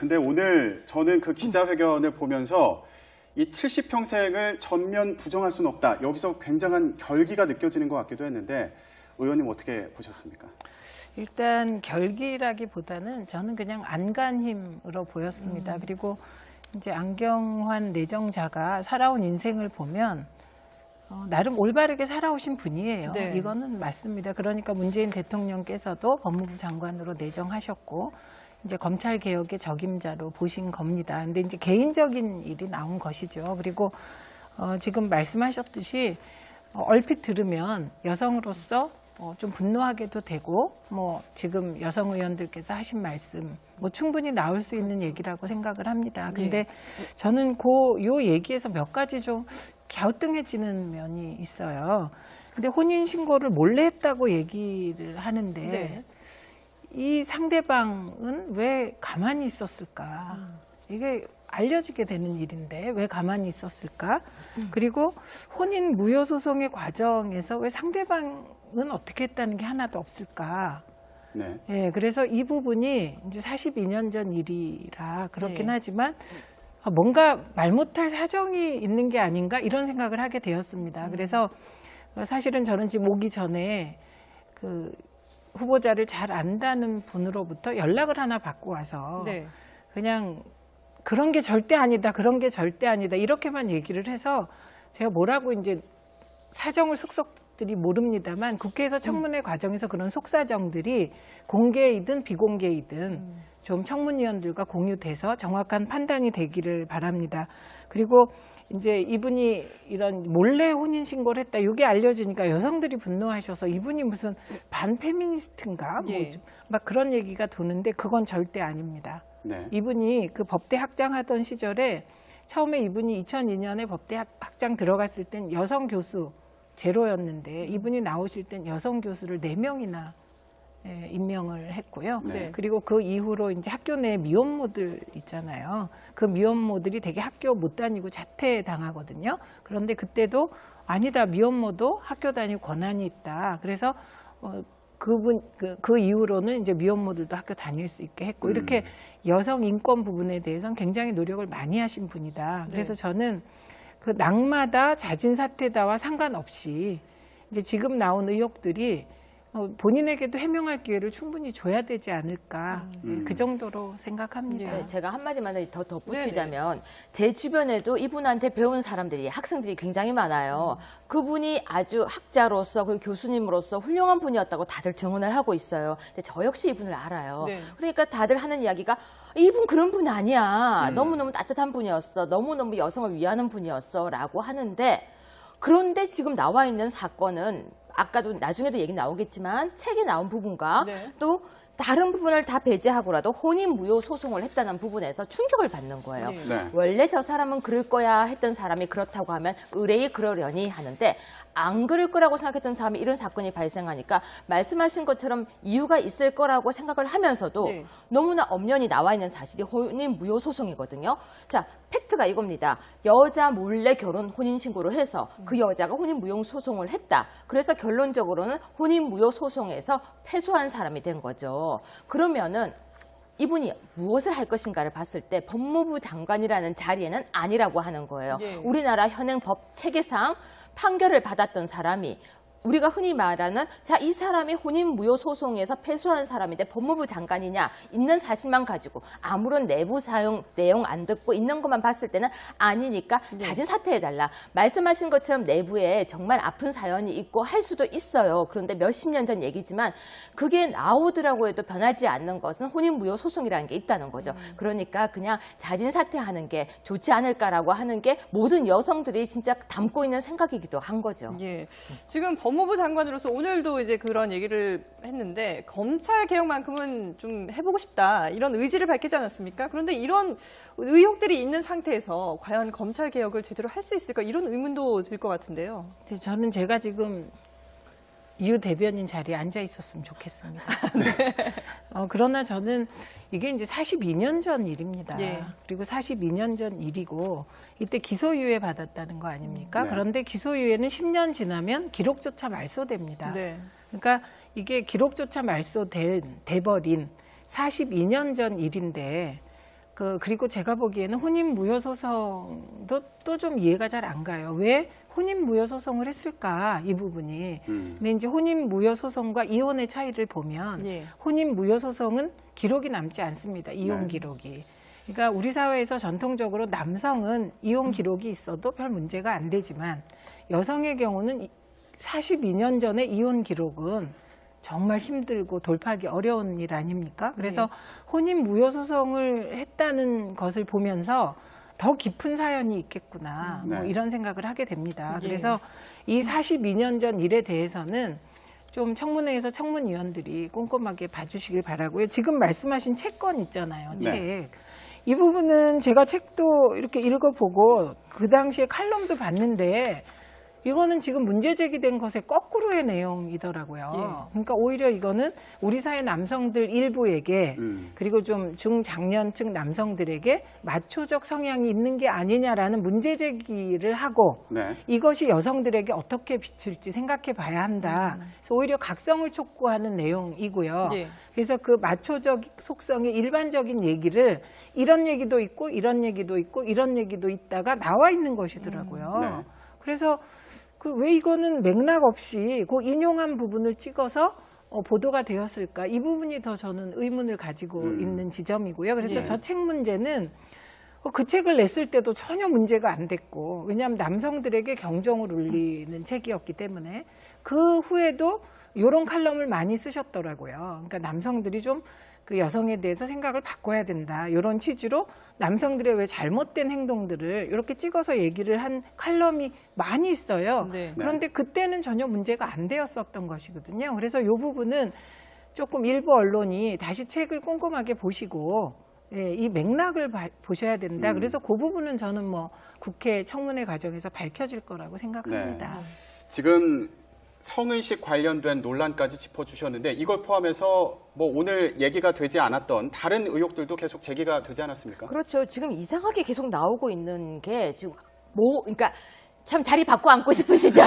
근데 오늘 저는 그 기자회견을 보면서 이 70평생을 전면 부정할 수는 없다. 여기서 굉장한 결기가 느껴지는 것 같기도 했는데 의원님 어떻게 보셨습니까? 일단 결기라기보다는 저는 그냥 안간힘으로 보였습니다. 그리고 이제 안경환 내정자가 살아온 인생을 보면 나름 올바르게 살아오신 분이에요. 네. 이거는 맞습니다. 그러니까 문재인 대통령께서도 법무부 장관으로 내정하셨고 이제 검찰 개혁의 적임자로 보신 겁니다. 근데 이제 개인적인 일이 나온 것이죠. 그리고 지금 말씀하셨듯이 얼핏 들으면 여성으로서 좀 분노하게도 되고 뭐 지금 여성 의원들께서 하신 말씀 뭐 충분히 나올 수 있는 얘기라고 생각을 합니다. 근데 저는 요 얘기에서 몇 가지 좀 갸우뚱해지는 면이 있어요. 근데 혼인 신고를 몰래 했다고 얘기를 하는데 네. 이 상대방은 왜 가만히 있었을까? 이게 알려지게 되는 일인데 왜 가만히 있었을까? 그리고 혼인 무효 소송의 과정에서 왜 상대방은 어떻게 했다는 게 하나도 없을까? 네. 예, 그래서 이 부분이 이제 42년 전 일이라 그렇긴 네. 하지만 뭔가 말 못할 사정이 있는 게 아닌가 이런 생각을 하게 되었습니다. 그래서 사실은 저는 지금 오기 전에 그 후보자를 잘 안다는 분으로부터 연락을 하나 받고 와서 네. 그냥 그런 게 절대 아니다, 그런 게 절대 아니다 이렇게만 얘기를 해서 제가 뭐라고 이제 사정을 속속들이 모릅니다만 국회에서 청문회 과정에서 그런 속사정들이 공개이든 비공개이든 좀 청문위원들과 공유돼서 정확한 판단이 되기를 바랍니다. 그리고 이제 이분이 이런 몰래 혼인 신고를 했다. 이게 알려지니까 여성들이 분노하셔서 이분이 무슨 반페미니스트인가? 예. 뭐 막 그런 얘기가 도는데 그건 절대 아닙니다. 네. 이분이 그 법대 학장하던 시절에 처음에 이분이 2002년에 법대 학장 들어갔을 땐 여성 교수 제로였는데 이분이 나오실 땐 여성 교수를 4명이나 임명을 했고요. 네. 그리고 그 이후로 이제 학교 내 미혼모들 있잖아요. 그 미혼모들이 되게 학교 못 다니고 자퇴당하거든요. 그런데 그때도 아니다, 미혼모도 학교 다닐 권한이 있다. 그래서 그 이후로는 이제 미혼모들도 학교 다닐 수 있게 했고 이렇게 여성 인권 부분에 대해서는 굉장히 노력을 많이 하신 분이다. 그래서 저는 그 낙마다 자진 사퇴다와 상관없이 이제 지금 나온 의혹들이 본인에게도 해명할 기회를 충분히 줘야 되지 않을까 그 정도로 생각합니다. 네, 제가 한마디만 더 덧붙이자면 제 주변에도 이분한테 배운 사람들이 학생들이 굉장히 많아요. 그분이 아주 학자로서 그리고 교수님으로서 훌륭한 분이었다고 다들 증언을 하고 있어요. 근데 저 역시 이분을 알아요. 네. 그러니까 다들 하는 이야기가 이분 그런 분 아니야. 너무너무 따뜻한 분이었어. 너무너무 여성을 위하는 분이었어. 라고 하는데 그런데 지금 나와 있는 사건은 아까도 나중에도 얘기 나오겠지만 책에 나온 부분과 또 다른 부분을 다 배제하고라도 혼인 무효 소송을 했다는 부분에서 충격을 받는 거예요. 네. 원래 저 사람은 그럴 거야 했던 사람이 그렇다고 하면 의뢰이 그러려니 하는데 안 그럴 거라고 생각했던 사람이 이런 사건이 발생하니까 말씀하신 것처럼 이유가 있을 거라고 생각을 하면서도 너무나 엄연히 나와 있는 사실이 혼인 무효 소송이거든요. 자, 팩트가 이겁니다. 여자 몰래 결혼 혼인 신고를 해서 그 여자가 혼인 무효 소송을 했다. 그래서 결론적으로는 혼인 무효 소송에서 패소한 사람이 된 거죠. 그러면은 이분이 무엇을 할 것인가를 봤을 때 법무부 장관이라는 자리에는 아니라고 하는 거예요. 우리나라 현행 법 체계상 판결을 받았던 사람이 우리가 흔히 말하는 자, 이 사람이 혼인 무효 소송에서 패소한 사람인데 법무부 장관이냐 있는 사실만 가지고 아무런 내부 사용 내용 안 듣고 있는 것만 봤을 때는 아니니까 자진 사퇴해달라. 말씀하신 것처럼 내부에 정말 아픈 사연이 있고 할 수도 있어요. 그런데 몇십 년 전 얘기지만 그게 나오더라고 해도 변하지 않는 것은 혼인 무효 소송이라는 게 있다는 거죠. 그러니까 그냥 자진 사퇴하는 게 좋지 않을까라고 하는 게 모든 여성들이 진짜 담고 있는 생각이기도 한 거죠. 예. 지금 법무부 장관으로서 오늘도 이제 그런 얘기를 했는데 검찰 개혁만큼은 좀 해보고 싶다 이런 의지를 밝히지 않았습니까? 그런데 이런 의혹들이 있는 상태에서 과연 검찰 개혁을 제대로 할 수 있을까 이런 의문도 들 것 같은데요. 저는 제가 지금 유 대변인 자리에 앉아 있었으면 좋겠습니다. 그러나 저는 이게 이제 42년 전 일입니다. 그리고 42년 전 일이고 이때 기소유예 받았다는 거 아닙니까? 네. 그런데 기소유예는 10년 지나면 기록조차 말소됩니다. 그러니까 이게 기록조차 말소돼버린 42년 전 일인데 그리고 제가 보기에는 혼인 무효 소송도 또 좀 이해가 잘 안 가요. 왜 혼인 무효 소송을 했을까 이 부분이. 근데 이제 혼인 무효 소송과 이혼의 차이를 보면 예. 혼인 무효 소송은 기록이 남지 않습니다. 이혼 네. 기록이. 그러니까 우리 사회에서 전통적으로 남성은 이혼 기록이 있어도 별 문제가 안 되지만 여성의 경우는 42년 전에 이혼 기록은 정말 힘들고 돌파하기 어려운 일 아닙니까? 그래서 혼인 무효 소송을 했다는 것을 보면서 더 깊은 사연이 있겠구나 뭐 네. 이런 생각을 하게 됩니다. 예. 그래서 이 42년 전 일에 대해서는 좀 청문회에서 청문위원들이 꼼꼼하게 봐주시길 바라고요. 지금 말씀하신 채권 있잖아요. 네. 책. 이 부분은 제가 책도 이렇게 읽어보고 그 당시에 칼럼도 봤는데 이거는 지금 문제 제기된 것의 거꾸로의 내용이더라고요. 예. 그러니까 오히려 이거는 우리 사회 남성들 일부에게 그리고 좀 중장년층 남성들에게 마초적 성향이 있는 게 아니냐라는 문제 제기를 하고 네. 이것이 여성들에게 어떻게 비칠지 생각해 봐야 한다. 그래서 오히려 각성을 촉구하는 내용이고요. 예. 그래서 그 마초적 속성의 일반적인 얘기를 이런 얘기도 있고 이런 얘기도 있고 이런 얘기도 있다가 나와 있는 것이더라고요. 네. 그래서 왜 이거는 맥락 없이 그 인용한 부분을 찍어서 보도가 되었을까? 이 부분이 더 저는 의문을 가지고 있는 지점이고요. 그래서 예. 저 책 문제는 그 책을 냈을 때도 전혀 문제가 안 됐고, 왜냐하면 남성들에게 경종을 울리는 책이었기 때문에 그 후에도 이런 칼럼을 많이 쓰셨더라고요. 그러니까 남성들이 좀 그 여성에 대해서 생각을 바꿔야 된다. 이런 취지로 남성들의 왜 잘못된 행동들을 이렇게 찍어서 얘기를 한 칼럼이 많이 있어요. 네. 그런데 그때는 전혀 문제가 안 되었었던 것이거든요. 그래서 이 부분은 조금 일부 언론이 다시 책을 꼼꼼하게 보시고 예, 이 맥락을 보셔야 된다. 그래서 그 부분은 저는 뭐 국회 청문회 과정에서 밝혀질 거라고 생각합니다. 지금 성의식 관련된 논란까지 짚어주셨는데 이걸 포함해서 뭐 오늘 얘기가 되지 않았던 다른 의혹들도 계속 제기가 되지 않았습니까? 그렇죠. 지금 이상하게 계속 나오고 있는 게 지금 그러니까 참 자리 바꿔 앉고 싶으시죠?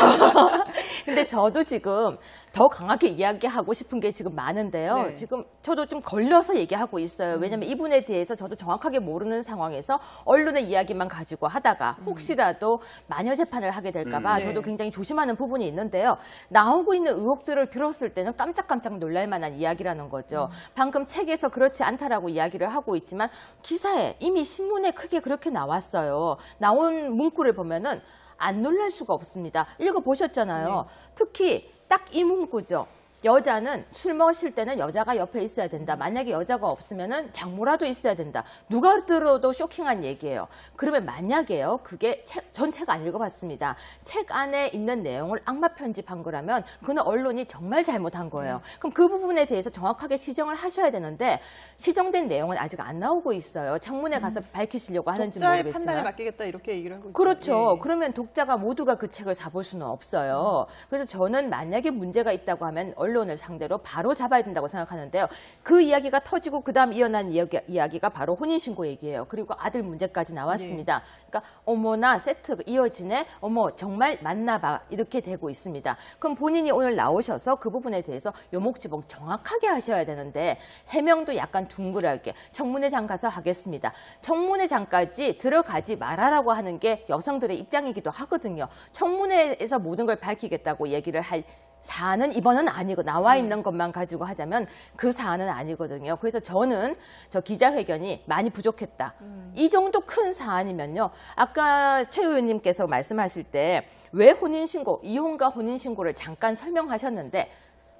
근데 저도 지금 더 강하게 이야기하고 싶은 게 지금 많은데요. 네. 지금 저도 좀 걸려서 얘기하고 있어요. 왜냐하면 이분에 대해서 저도 정확하게 모르는 상황에서 언론의 이야기만 가지고 하다가 혹시라도 마녀 재판을 하게 될까 봐 네. 저도 굉장히 조심하는 부분이 있는데요. 나오고 있는 의혹들을 들었을 때는 깜짝깜짝 놀랄 만한 이야기라는 거죠. 방금 책에서 그렇지 않다라고 이야기를 하고 있지만 기사에 이미 신문에 크게 그렇게 나왔어요. 나온 문구를 보면은 안 놀랄 수가 없습니다. 읽어보셨잖아요. 특히 딱 이 문구죠. 여자는 술 마실 때는 여자가 옆에 있어야 된다. 만약에 여자가 없으면은 장모라도 있어야 된다. 누가 들어도 쇼킹한 얘기예요. 그러면 만약에요. 그게 전 책 안 읽어봤습니다. 책 안에 있는 내용을 악마 편집한 거라면 그는 언론이 정말 잘못한 거예요. 그럼 그 부분에 대해서 정확하게 시정을 하셔야 되는데 시정된 내용은 아직 안 나오고 있어요. 청문회 가서 밝히시려고 하는지 독자의 모르겠지만. 판단에 맡기겠다 이렇게 얘기를 하고 있죠. 그렇죠. 예. 그러면 독자가 모두가 그 책을 사볼 수는 없어요. 그래서 저는 만약에 문제가 있다고 하면 언론을 상대로 바로 잡아야 된다고 생각하는데요. 그 이야기가 터지고 그다음 이어난 이야기가 바로 혼인신고 얘기예요. 그리고 아들 문제까지 나왔습니다. 그러니까 어머나 세트 이어지네. 어머 정말 맞나 봐. 이렇게 되고 있습니다. 그럼 본인이 오늘 나오셔서 그 부분에 대해서 요목지목 정확하게 하셔야 되는데 해명도 약간 둥그랗게 청문회장 가서 하겠습니다. 청문회장까지 들어가지 말아라고 하는 게 여성들의 입장이기도 하거든요. 청문회에서 모든 걸 밝히겠다고 얘기를 할 사안은 이번은 아니고 나와 있는 것만 가지고 하자면 그 사안은 아니거든요. 그래서 저는 저 기자회견이 많이 부족했다. 이 정도 큰 사안이면요. 아까 최 의원님께서 말씀하실 때 왜 혼인신고, 이혼과 혼인신고를 잠깐 설명하셨는데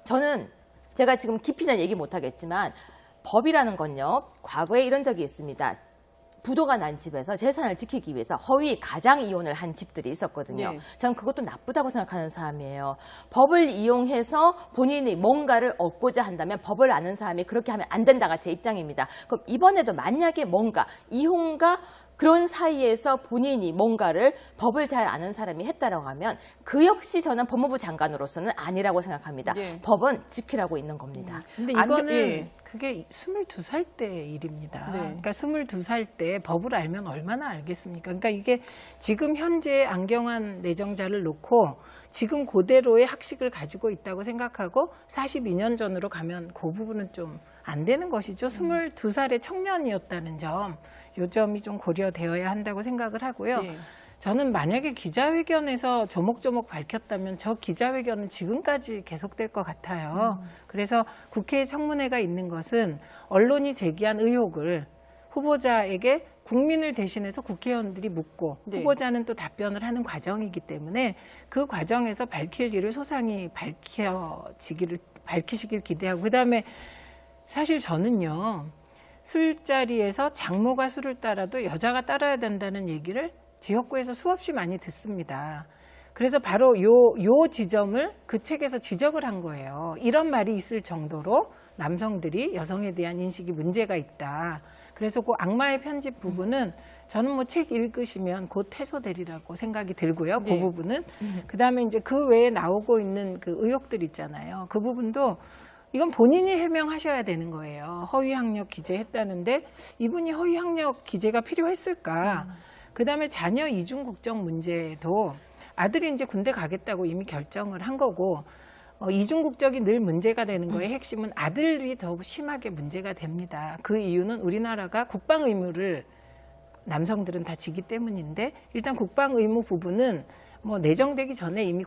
저는 제가 지금 깊이는 얘기 못하겠지만 법이라는 건요. 과거에 이런 적이 있습니다. 부도가 난 집에서 재산을 지키기 위해서 허위 가장 이혼을 한 집들이 있었거든요. 네. 전 그것도 나쁘다고 생각하는 사람이에요. 법을 이용해서 본인이 뭔가를 얻고자 한다면 법을 아는 사람이 그렇게 하면 안 된다가 제 입장입니다. 그럼 이번에도 만약에 뭔가 이혼과 그런 사이에서 본인이 뭔가를 법을 잘 아는 사람이 했다라고 하면 그 역시 저는 법무부 장관으로서는 아니라고 생각합니다. 네. 법은 지키라고 있는 겁니다. 근데 안 이거는 예. 그게 22살 때 일입니다. 네. 그러니까 22살 때 법을 알면 얼마나 알겠습니까? 그러니까 이게 지금 현재 안경환 내정자를 놓고 지금 그대로의 학식을 가지고 있다고 생각하고 42년 전으로 가면 그 부분은 좀 안 되는 것이죠. 22살의 청년이었다는 점, 요 점이 좀 고려되어야 한다고 생각을 하고요. 네. 저는 만약에 기자회견에서 조목조목 밝혔다면 저 기자회견은 지금까지 계속될 것 같아요. 그래서 국회 청문회가 있는 것은 언론이 제기한 의혹을 후보자에게 국민을 대신해서 국회의원들이 묻고 네. 후보자는 또 답변을 하는 과정이기 때문에 그 과정에서 밝힐 일을 소상히 밝히시길 기대하고, 그다음에 사실 저는요, 술자리에서 장모가 술을 따라도 여자가 따라야 된다는 얘기를 지역구에서 수없이 많이 듣습니다. 그래서 바로 요 지점을 그 책에서 지적을 한 거예요. 이런 말이 있을 정도로 남성들이 여성에 대한 인식이 문제가 있다. 그래서 그 악마의 편집 부분은 저는 뭐 책 읽으시면 곧 해소되리라고 생각이 들고요. 네. 그 부분은. 그다음에 이제 그 외에 나오고 있는 그 의혹들 있잖아요. 그 부분도 이건 본인이 해명하셔야 되는 거예요. 허위 학력 기재했다는데 이분이 허위 학력 기재가 필요했을까? 그다음에 자녀 이중 국적 문제도 아들이 이제 군대 가겠다고 이미 결정을 한 거고, 이중 국적이 늘 문제가 되는 거의 핵심은 아들이 더 심하게 문제가 됩니다. 그 이유는 우리나라가 국방 의무를 남성들은 다 지기 때문인데, 일단 국방 의무 부분은 뭐 내정되기 전에 이미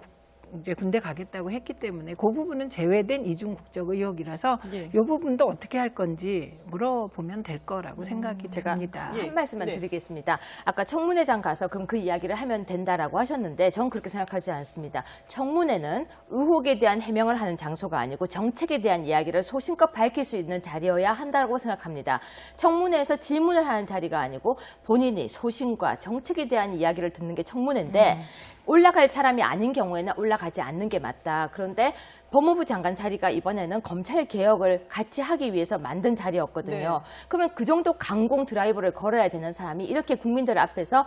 이제 군대 가겠다고 했기 때문에 그 부분은 제외된 이중 국적 의혹이라서 예. 이 부분도 어떻게 할 건지 물어보면 될 거라고 생각이 제가 듭니다. 예. 한 말씀만 네. 드리겠습니다. 아까 청문회장 가서 그럼 그 이야기를 하면 된다라고 하셨는데 전 그렇게 생각하지 않습니다. 청문회는 의혹에 대한 해명을 하는 장소가 아니고 정책에 대한 이야기를 소신껏 밝힐 수 있는 자리여야 한다고 생각합니다. 청문회에서 질문을 하는 자리가 아니고 본인이 소신과 정책에 대한 이야기를 듣는 게 청문회인데 올라갈 사람이 아닌 경우에는 올라가지 않는 게 맞다. 그런데 법무부 장관 자리가 이번에는 검찰 개혁을 같이 하기 위해서 만든 자리였거든요. 네. 그러면 그 정도 강공 드라이브를 걸어야 되는 사람이 이렇게 국민들 앞에서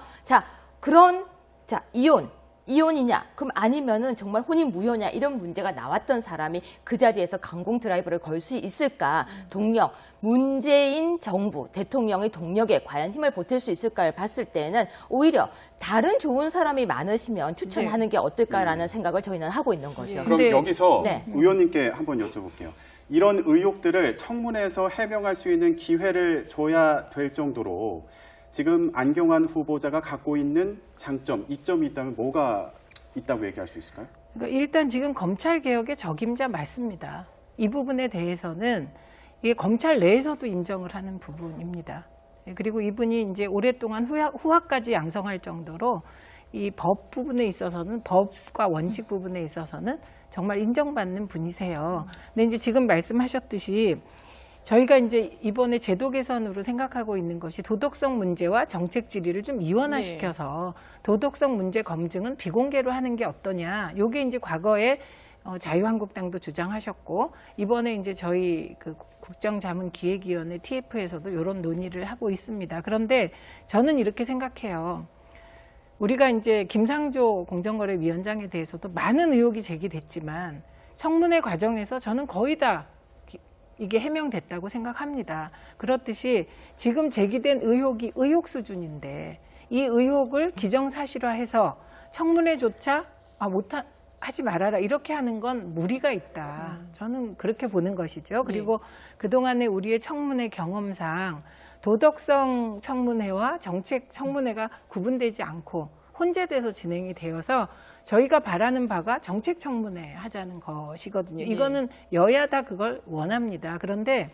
이혼이냐? 그럼 아니면은 정말 혼인 무효냐? 이런 문제가 나왔던 사람이 그 자리에서 강공 드라이브를 걸 수 있을까? 동력, 문재인 정부, 대통령의 동력에 과연 힘을 보탤 수 있을까를 봤을 때는 오히려 다른 좋은 사람이 많으시면 추천하는 게 어떨까라는 생각을 저희는 하고 있는 거죠. 예. 그럼 근데- 여기서 네. 의원님께 한번 여쭤볼게요. 이런 의혹들을 청문회에서 해명할 수 있는 기회를 줘야 될 정도로 지금 안경환 후보자가 갖고 있는 장점, 이점이 있다면 뭐가 있다고 얘기할 수 있을까요? 그러니까 일단 지금 검찰 개혁의 적임자 맞습니다. 이 부분에 대해서는 이게 검찰 내에서도 인정을 하는 부분입니다. 그리고 이분이 이제 오랫동안 후학까지 양성할 정도로 이 법 부분에 있어서는, 법과 원칙 부분에 있어서는 정말 인정받는 분이세요. 근데 이제 지금 말씀하셨듯이 저희가 이제 이번에 제도 개선으로 생각하고 있는 것이 도덕성 문제와 정책 질의를 좀 이원화시켜서 도덕성 문제 검증은 비공개로 하는 게 어떠냐. 요게 이제 과거에 자유한국당도 주장하셨고, 이번에 이제 저희 그 국정자문기획위원회 TF에서도 이런 논의를 하고 있습니다. 그런데 저는 이렇게 생각해요. 우리가 이제 김상조 공정거래위원장에 대해서도 많은 의혹이 제기됐지만 청문회 과정에서 저는 거의 다 이게 해명됐다고 생각합니다. 그렇듯이 지금 제기된 의혹이 의혹 수준인데 이 의혹을 기정사실화해서 청문회조차 하지 말아라 이렇게 하는 건 무리가 있다. 저는 그렇게 보는 것이죠. 그리고 그동안의 우리의 청문회 경험상 도덕성 청문회와 정책 청문회가 구분되지 않고 혼재돼서 진행이 되어서 저희가 바라는 바가 정책 청문회 하자는 것이거든요. 이거는 여야 다 그걸 원합니다. 그런데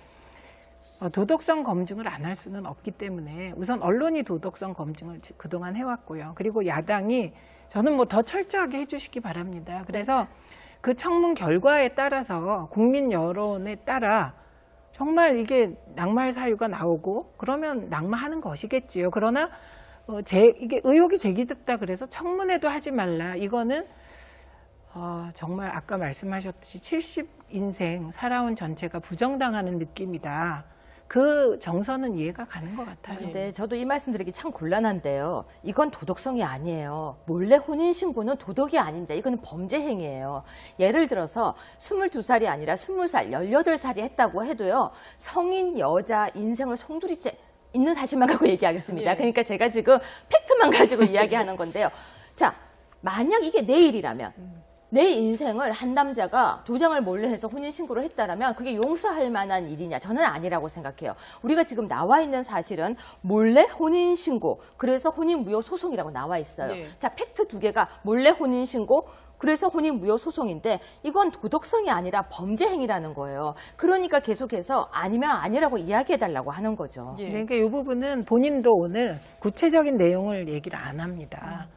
도덕성 검증을 안 할 수는 없기 때문에 우선 언론이 도덕성 검증을 그동안 해왔고요. 그리고 야당이 저는 뭐 더 철저하게 해주시기 바랍니다. 그래서 그 청문 결과에 따라서 국민 여론에 따라 정말 이게 낙마할 사유가 나오고 그러면 낙마하는 것이겠지요. 그러나 이게 의혹이 제기됐다 그래서 청문회도 하지 말라. 이거는 정말 아까 말씀하셨듯이 70인생 살아온 전체가 부정당하는 느낌이다. 그 정서는 이해가 가는 것 같아요. 근데 저도 이 말씀 드리기 참 곤란한데요. 이건 도덕성이 아니에요. 몰래 혼인신고는 도덕이 아닙니다. 이거는 범죄 행위예요. 예를 들어서 22살이 아니라 20살, 18살이 했다고 해도요. 성인 여자 인생을 송두리째 있는 사실만 갖고 얘기하겠습니다. 예. 그러니까 제가 지금 팩트만 가지고 이야기하는 건데요. 자, 만약 이게 내일이라면 내 인생을 한 남자가 도장을 몰래 해서 혼인신고를 했다라면 그게 용서할 만한 일이냐? 저는 아니라고 생각해요. 우리가 지금 나와 있는 사실은 몰래 혼인신고, 그래서 혼인무효 소송이라고 나와 있어요. 네. 자, 팩트 두 개가 몰래 혼인신고, 그래서 혼인무효 소송인데 이건 도덕성이 아니라 범죄 행위라는 거예요. 그러니까 계속해서 아니면 아니라고 이야기해달라고 하는 거죠. 예. 그러니까 이 부분은 본인도 오늘 구체적인 내용을 얘기를 안 합니다.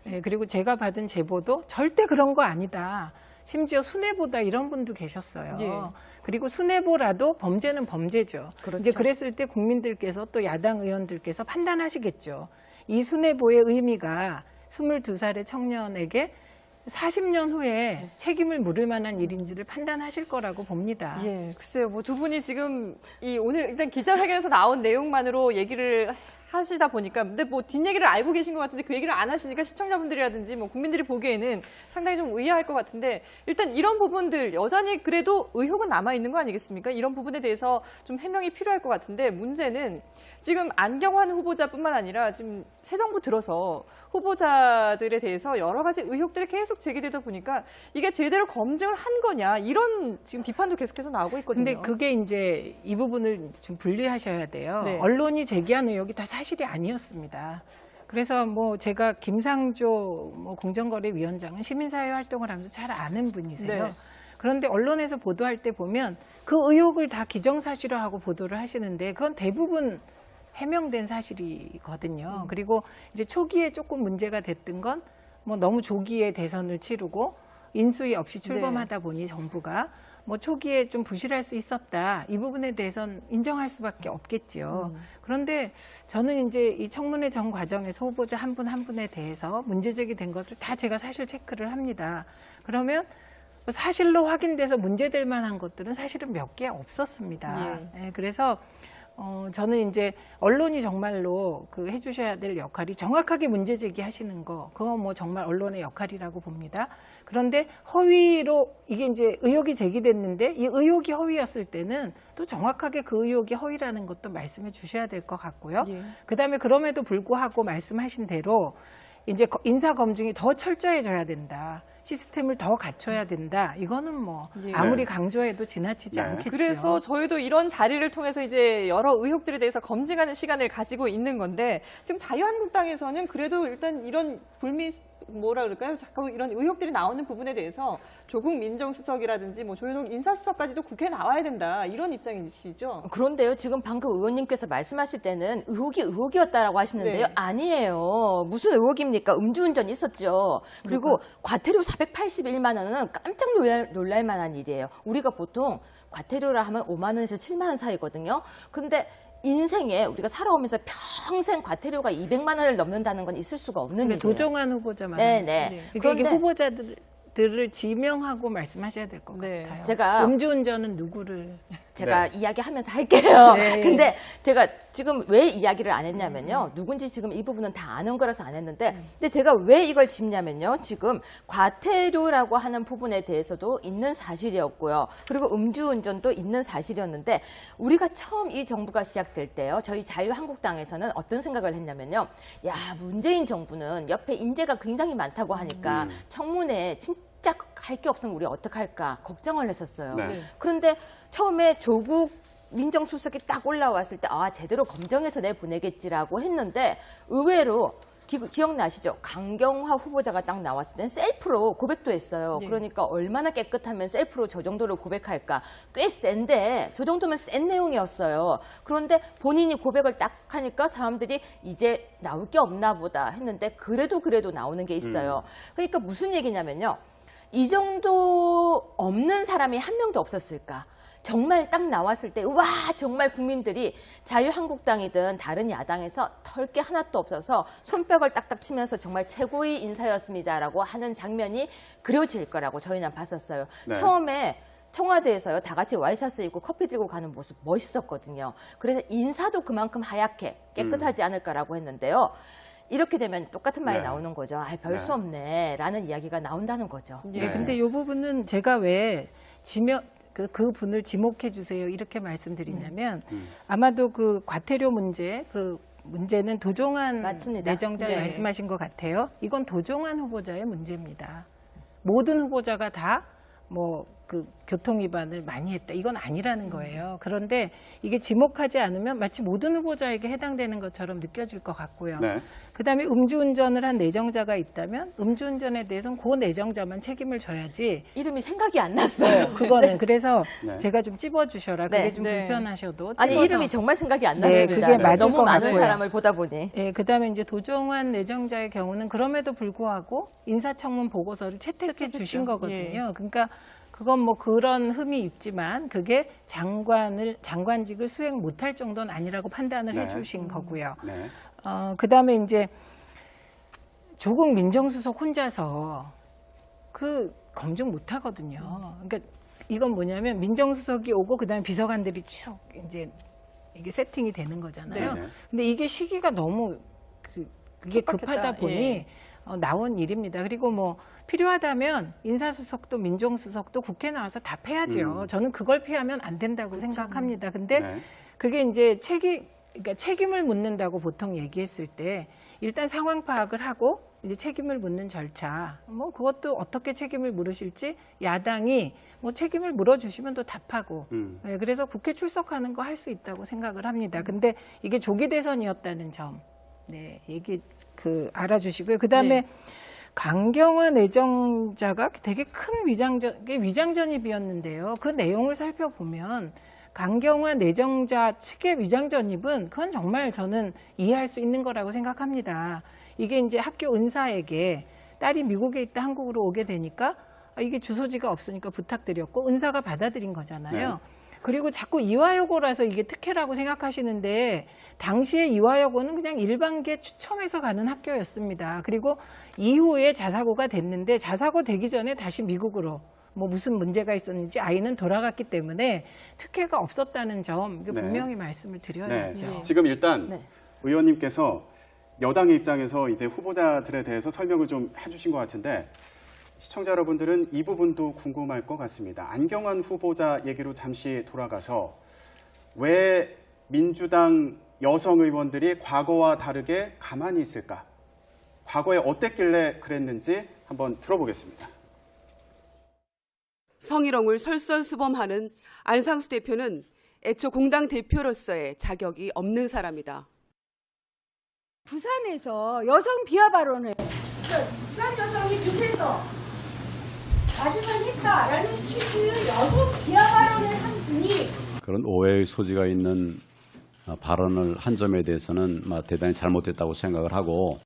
예, 그리고 제가 받은 제보도 절대 그런 거 아니다. 심지어 순애보다 이런 분도 계셨어요. 예. 그리고 순애보라도 범죄는 범죄죠. 그렇죠. 이제 그랬을 때 국민들께서 또 야당 의원들께서 판단하시겠죠. 이 순애보의 의미가 22살의 청년에게 40년 후에 책임을 물을 만한 일인지를 판단하실 거라고 봅니다. 예, 글쎄요. 뭐 두 분이 지금 오늘 일단 기자회견에서 나온 내용만으로 얘기를 하시다 보니까 근데 뭐 뒷얘기를 알고 계신 것 같은데 그 얘기를 안 하시니까 시청자분들이라든지 뭐 국민들이 보기에는 상당히 좀 의아할 것 같은데 일단 이런 부분들 여전히 그래도 의혹은 남아 있는 거 아니겠습니까? 이런 부분에 대해서 좀 해명이 필요할 것 같은데 문제는 지금 안경환 후보자뿐만 아니라 지금 새 정부 들어서 후보자들에 대해서 여러 가지 의혹들이 계속 제기되다 보니까 이게 제대로 검증을 한 거냐 이런 지금 비판도 계속해서 나오고 있거든요. 근데 그게 이제 이 부분을 좀 분리하셔야 돼요. 네. 언론이 제기한 의혹이 다 사실이 아니었습니다. 그래서 뭐 제가 김상조 뭐 공정거래위원장은 시민사회 활동을 하면서 잘 아는 분이세요. 네. 그런데 언론에서 보도할 때 보면 그 의혹을 다 기정사실화하고 보도를 하시는데 그건 대부분 해명된 사실이거든요. 그리고 이제 초기에 조금 문제가 됐던 건 뭐 너무 조기에 대선을 치르고 인수위 없이 출범하다 보니 정부가 뭐 초기에 좀 부실할 수 있었다. 이 부분에 대해서는 인정할 수밖에 없겠죠. 그런데 저는 이제 이 청문회 전 과정에서 후보자 한 분 한 분에 대해서 문제제기 된 것을 다 제가 사실 체크를 합니다. 그러면 사실로 확인돼서 문제될 만한 것들은 사실은 몇 개 없었습니다. 예, 그래서 저는 이제 언론이 정말로 그 해주셔야 될 역할이 정확하게 문제 제기하시는 거, 그건 뭐 정말 언론의 역할이라고 봅니다. 그런데 허위로 이게 이제 의혹이 제기됐는데 이 의혹이 허위였을 때는 또 정확하게 그 의혹이 허위라는 것도 말씀해 주셔야 될 것 같고요. 예. 그다음에 그럼에도 불구하고 말씀하신 대로 이제 인사 검증이 더 철저해져야 된다. 시스템을 더 갖춰야 된다. 이거는 뭐 예. 아무리 강조해도 지나치지 네. 않겠죠. 그래서 저희도 이런 자리를 통해서 이제 여러 의혹들에 대해서 검증하는 시간을 가지고 있는 건데 지금 자유한국당에서는 그래도 일단 이런 뭐라 그럴까요? 자꾸 이런 의혹들이 나오는 부분에 대해서 조국 민정수석이라든지 뭐 조현옥 인사수석까지도 국회에 나와야 된다. 이런 입장이시죠? 그런데요, 지금 방금 의원님께서 말씀하실 때는 의혹이 의혹이었다라고 하시는데요. 네. 아니에요. 무슨 의혹입니까? 음주운전 있었죠. 그리고 과태료 481만 원은 깜짝 놀랄 만한 일이에요. 우리가 보통 과태료라 하면 5만 원에서 7만 원 사이거든요. 근데 인생에 우리가 살아오면서 평생 과태료가 200만 원을 넘는다는 건 있을 수가 없는 그러니까 일이에요. 도정한 후보자만. 네네. 그러니까 이게 후보자들을 지명하고 말씀하셔야 될 것 네. 같아요. 제가 음주운전은 누구를? 제가 이야기하면서 할게요. 네. 근데 제가 지금 왜 이야기를 안 했냐면요. 누군지 지금 이 부분은 다 아는 거라서 안 했는데, 근데 제가 왜 이걸 짚냐면요. 지금 과태료라고 하는 부분에 대해서도 있는 사실이었고요. 그리고 음주운전도 있는 사실이었는데, 우리가 처음 이 정부가 시작될 때요. 저희 자유한국당에서는 어떤 생각을 했냐면요. 야, 문재인 정부는 옆에 인재가 굉장히 많다고 하니까 청문회에 진짜 할 게 없으면 우리 어떡할까 걱정을 했었어요. 네. 그런데 처음에 조국 민정수석이 딱 올라왔을 때 제대로 검증해서 내보내겠지라고 했는데 의외로 기억나시죠? 강경화 후보자가 딱 나왔을 땐 셀프로 고백도 했어요. 네. 그러니까 얼마나 깨끗하면 셀프로 저 정도로 고백할까? 꽤 센데 저 정도면 센 내용이었어요. 그런데 본인이 고백을 딱 하니까 사람들이 이제 나올 게 없나 보다 했는데 그래도 나오는 게 있어요. 그러니까 무슨 얘기냐면요. 이 정도 없는 사람이 한 명도 없었을까? 정말 딱 나왔을 때 와 정말 국민들이 자유한국당이든 다른 야당에서 털 게 하나도 없어서 손뼉을 딱딱 치면서 정말 최고의 인사였습니다라고 하는 장면이 그려질 거라고 저희는 봤었어요. 네. 처음에 청와대에서요 다 같이 와이셔츠 입고 커피 들고 가는 모습 멋있었거든요. 그래서 인사도 그만큼 하얗게 깨끗하지 않을까라고 했는데요. 이렇게 되면 똑같은 말이 네. 나오는 거죠. 별 수 없네 라는 이야기가 나온다는 거죠. 네. 근데 이 부분은 제가 왜 그 분을 지목해 주세요 이렇게 말씀드리냐면 아마도 그 과태료 문제 그 문제는 도종환 맞습니다. 내정자 네. 말씀하신 것 같아요. 이건 도종환 후보자의 문제입니다. 모든 후보자가 다 뭐 그 교통 위반을 많이 했다. 이건 아니라는 거예요. 그런데 이게 지목하지 않으면 마치 모든 후보자에게 해당되는 것처럼 느껴질 것 같고요. 네. 그다음에 음주운전을 한 내정자가 있다면 음주운전에 대해서는 그 내정자만 책임을 져야지. 이름이 생각이 안 났어요. 그거는 그래서 네. 제가 좀 찝어주셔라. 그게 네. 좀 네. 불편하셔도. 아니 찝어서. 이름이 정말 생각이 안 네, 났습니다. 그게 맞을 너무 것 많은 같고요. 사람을 보다 보니. 예, 그다음에 이제 도종환 내정자의 경우는 그럼에도 불구하고 인사청문 보고서를 채택해 주신 거거든요. 그러니까 그건 뭐 그런 흠이 있지만 그게 장관직을 수행 못할 정도는 아니라고 판단을 네. 해주신 거고요. 네. 그다음에 이제 조국 민정수석 혼자서 그 검증 못 하거든요. 그러니까 이건 뭐냐면 민정수석이 오고 그다음에 비서관들이 쭉 이제 이게 세팅이 되는 거잖아요. 네. 근데 이게 시기가 너무 그게 촉박했다. 급하다 보니 예. 나온 일입니다. 그리고 뭐 필요하다면 인사수석도 민정수석도 국회 나와서 답해야죠. 저는 그걸 피하면 안 된다고 생각합니다. 근데 네. 그게 이제 그러니까 책임을 묻는다고 보통 얘기했을 때 일단 상황 파악을 하고 이제 책임을 묻는 절차, 뭐 그것도 어떻게 책임을 물으실지 야당이 뭐 책임을 물어주시면 또 답하고, 네, 그래서 국회 출석하는 거 할 수 있다고 생각을 합니다. 근데 이게 조기 대선이었다는 점, 네, 얘기 알아주시고요. 그 다음에 네. 강경화 내정자가 되게 큰 위장전입이었는데요. 그 내용을 살펴보면 강경화 내정자 측의 위장전입은 그건 정말 저는 이해할 수 있는 거라고 생각합니다. 이게 이제 학교 은사에게 딸이 미국에 있다 한국으로 오게 되니까 이게 주소지가 없으니까 부탁드렸고 은사가 받아들인 거잖아요. 네. 그리고 자꾸 이화여고라서 이게 특혜라고 생각하시는데 당시에 이화여고는 그냥 일반계 추첨해서 가는 학교였습니다. 그리고 이후에 자사고가 됐는데 자사고 되기 전에 다시 미국으로 뭐 무슨 문제가 있었는지 아이는 돌아갔기 때문에 특혜가 없었다는 점 이거 네. 분명히 말씀을 네. 드려야죠. 지금 일단 네. 의원님께서 여당의 입장에서 이제 후보자들에 대해서 설명을 좀 해주신 것 같은데 시청자 여러분들은 이 부분도 궁금할 것 같습니다. 안경환 후보자 얘기로 잠시 돌아가서 왜 민주당 여성 의원들이 과거와 다르게 가만히 있을까? 과거에 어땠길래 그랬는지 한번 들어보겠습니다. 성희롱을 설설수범하는 안상수 대표는 애초 공당 대표로서의 자격이 없는 사람이다. 부산에서 여성 비하 발언을 부산 여성이 빚에서 마지막에 했다라는 취지의 여성 비하 발언을 한 분이 그런 오해의 소지가 있는 발언을 한 점에 대해서는 대단히 잘못됐다고 생각을 하고.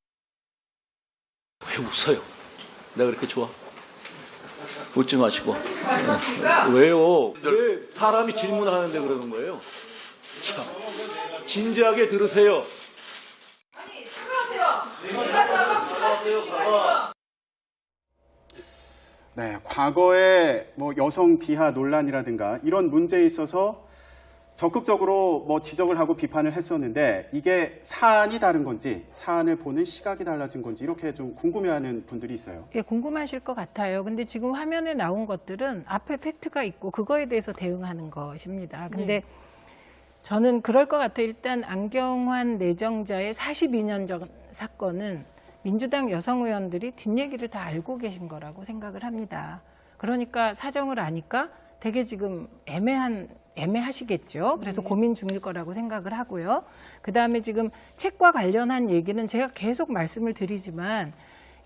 왜 웃어요? 내가 그렇게 좋아? 웃지 마시고. 왜요? 왜 사람이 질문하는데 그러는 거예요? 참, 진지하게 들으세요. 네, 과거에 뭐 여성 비하 논란이라든가 이런 문제에 있어서 적극적으로 뭐 지적을 하고 비판을 했었는데 이게 사안이 다른 건지 사안을 보는 시각이 달라진 건지 이렇게 좀 궁금해하는 분들이 있어요. 예, 궁금하실 것 같아요. 근데 지금 화면에 나온 것들은 앞에 팩트가 있고 그거에 대해서 대응하는 것입니다. 근데 저는 그럴 것 같아요. 일단 안경환 내정자의 42년 전 사건은 민주당 여성 의원들이 뒷얘기를 다 알고 계신 거라고 생각을 합니다. 그러니까 사정을 아니까 되게 지금 애매하시겠죠. 그래서 고민 중일 거라고 생각을 하고요. 그다음에 지금 책과 관련한 얘기는 제가 계속 말씀을 드리지만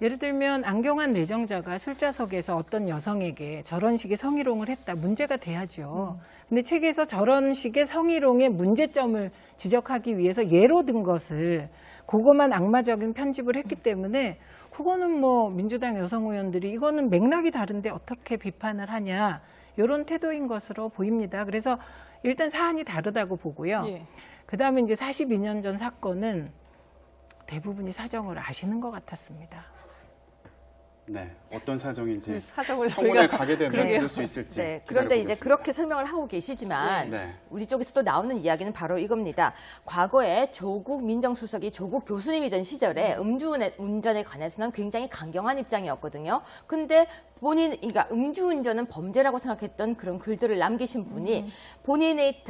예를 들면 안경환 내정자가 술자석에서 어떤 여성에게 저런 식의 성희롱을 했다. 문제가 돼야죠. 근데 책에서 저런 식의 성희롱의 문제점을 지적하기 위해서 예로 든 것을 그것만 악마적인 편집을 했기 때문에 그거는 뭐 민주당 여성 의원들이 이거는 맥락이 다른데 어떻게 비판을 하냐. 이런 태도인 것으로 보입니다. 그래서 일단 사안이 다르다고 보고요. 예. 그다음에 이제 42년 전 사건은 대부분이 사정을 아시는 것 같았습니다. 네, 어떤 사정인지 그 사정을 청문회 저희가 가게 되면 그러게요. 들을 수 있을지. 네, 그런데 이제 기다려보겠습니다. 그렇게 설명을 하고 계시지만 네. 우리 쪽에서 또 나오는 이야기는 바로 이겁니다. 과거에 조국 민정수석이 조국 교수님이던 시절에 음주운전에 관해서는 굉장히 강경한 입장이었거든요. 근데 그러니까 음주운전은 범죄라고 생각했던 그런 글들을 남기신 분이 본인의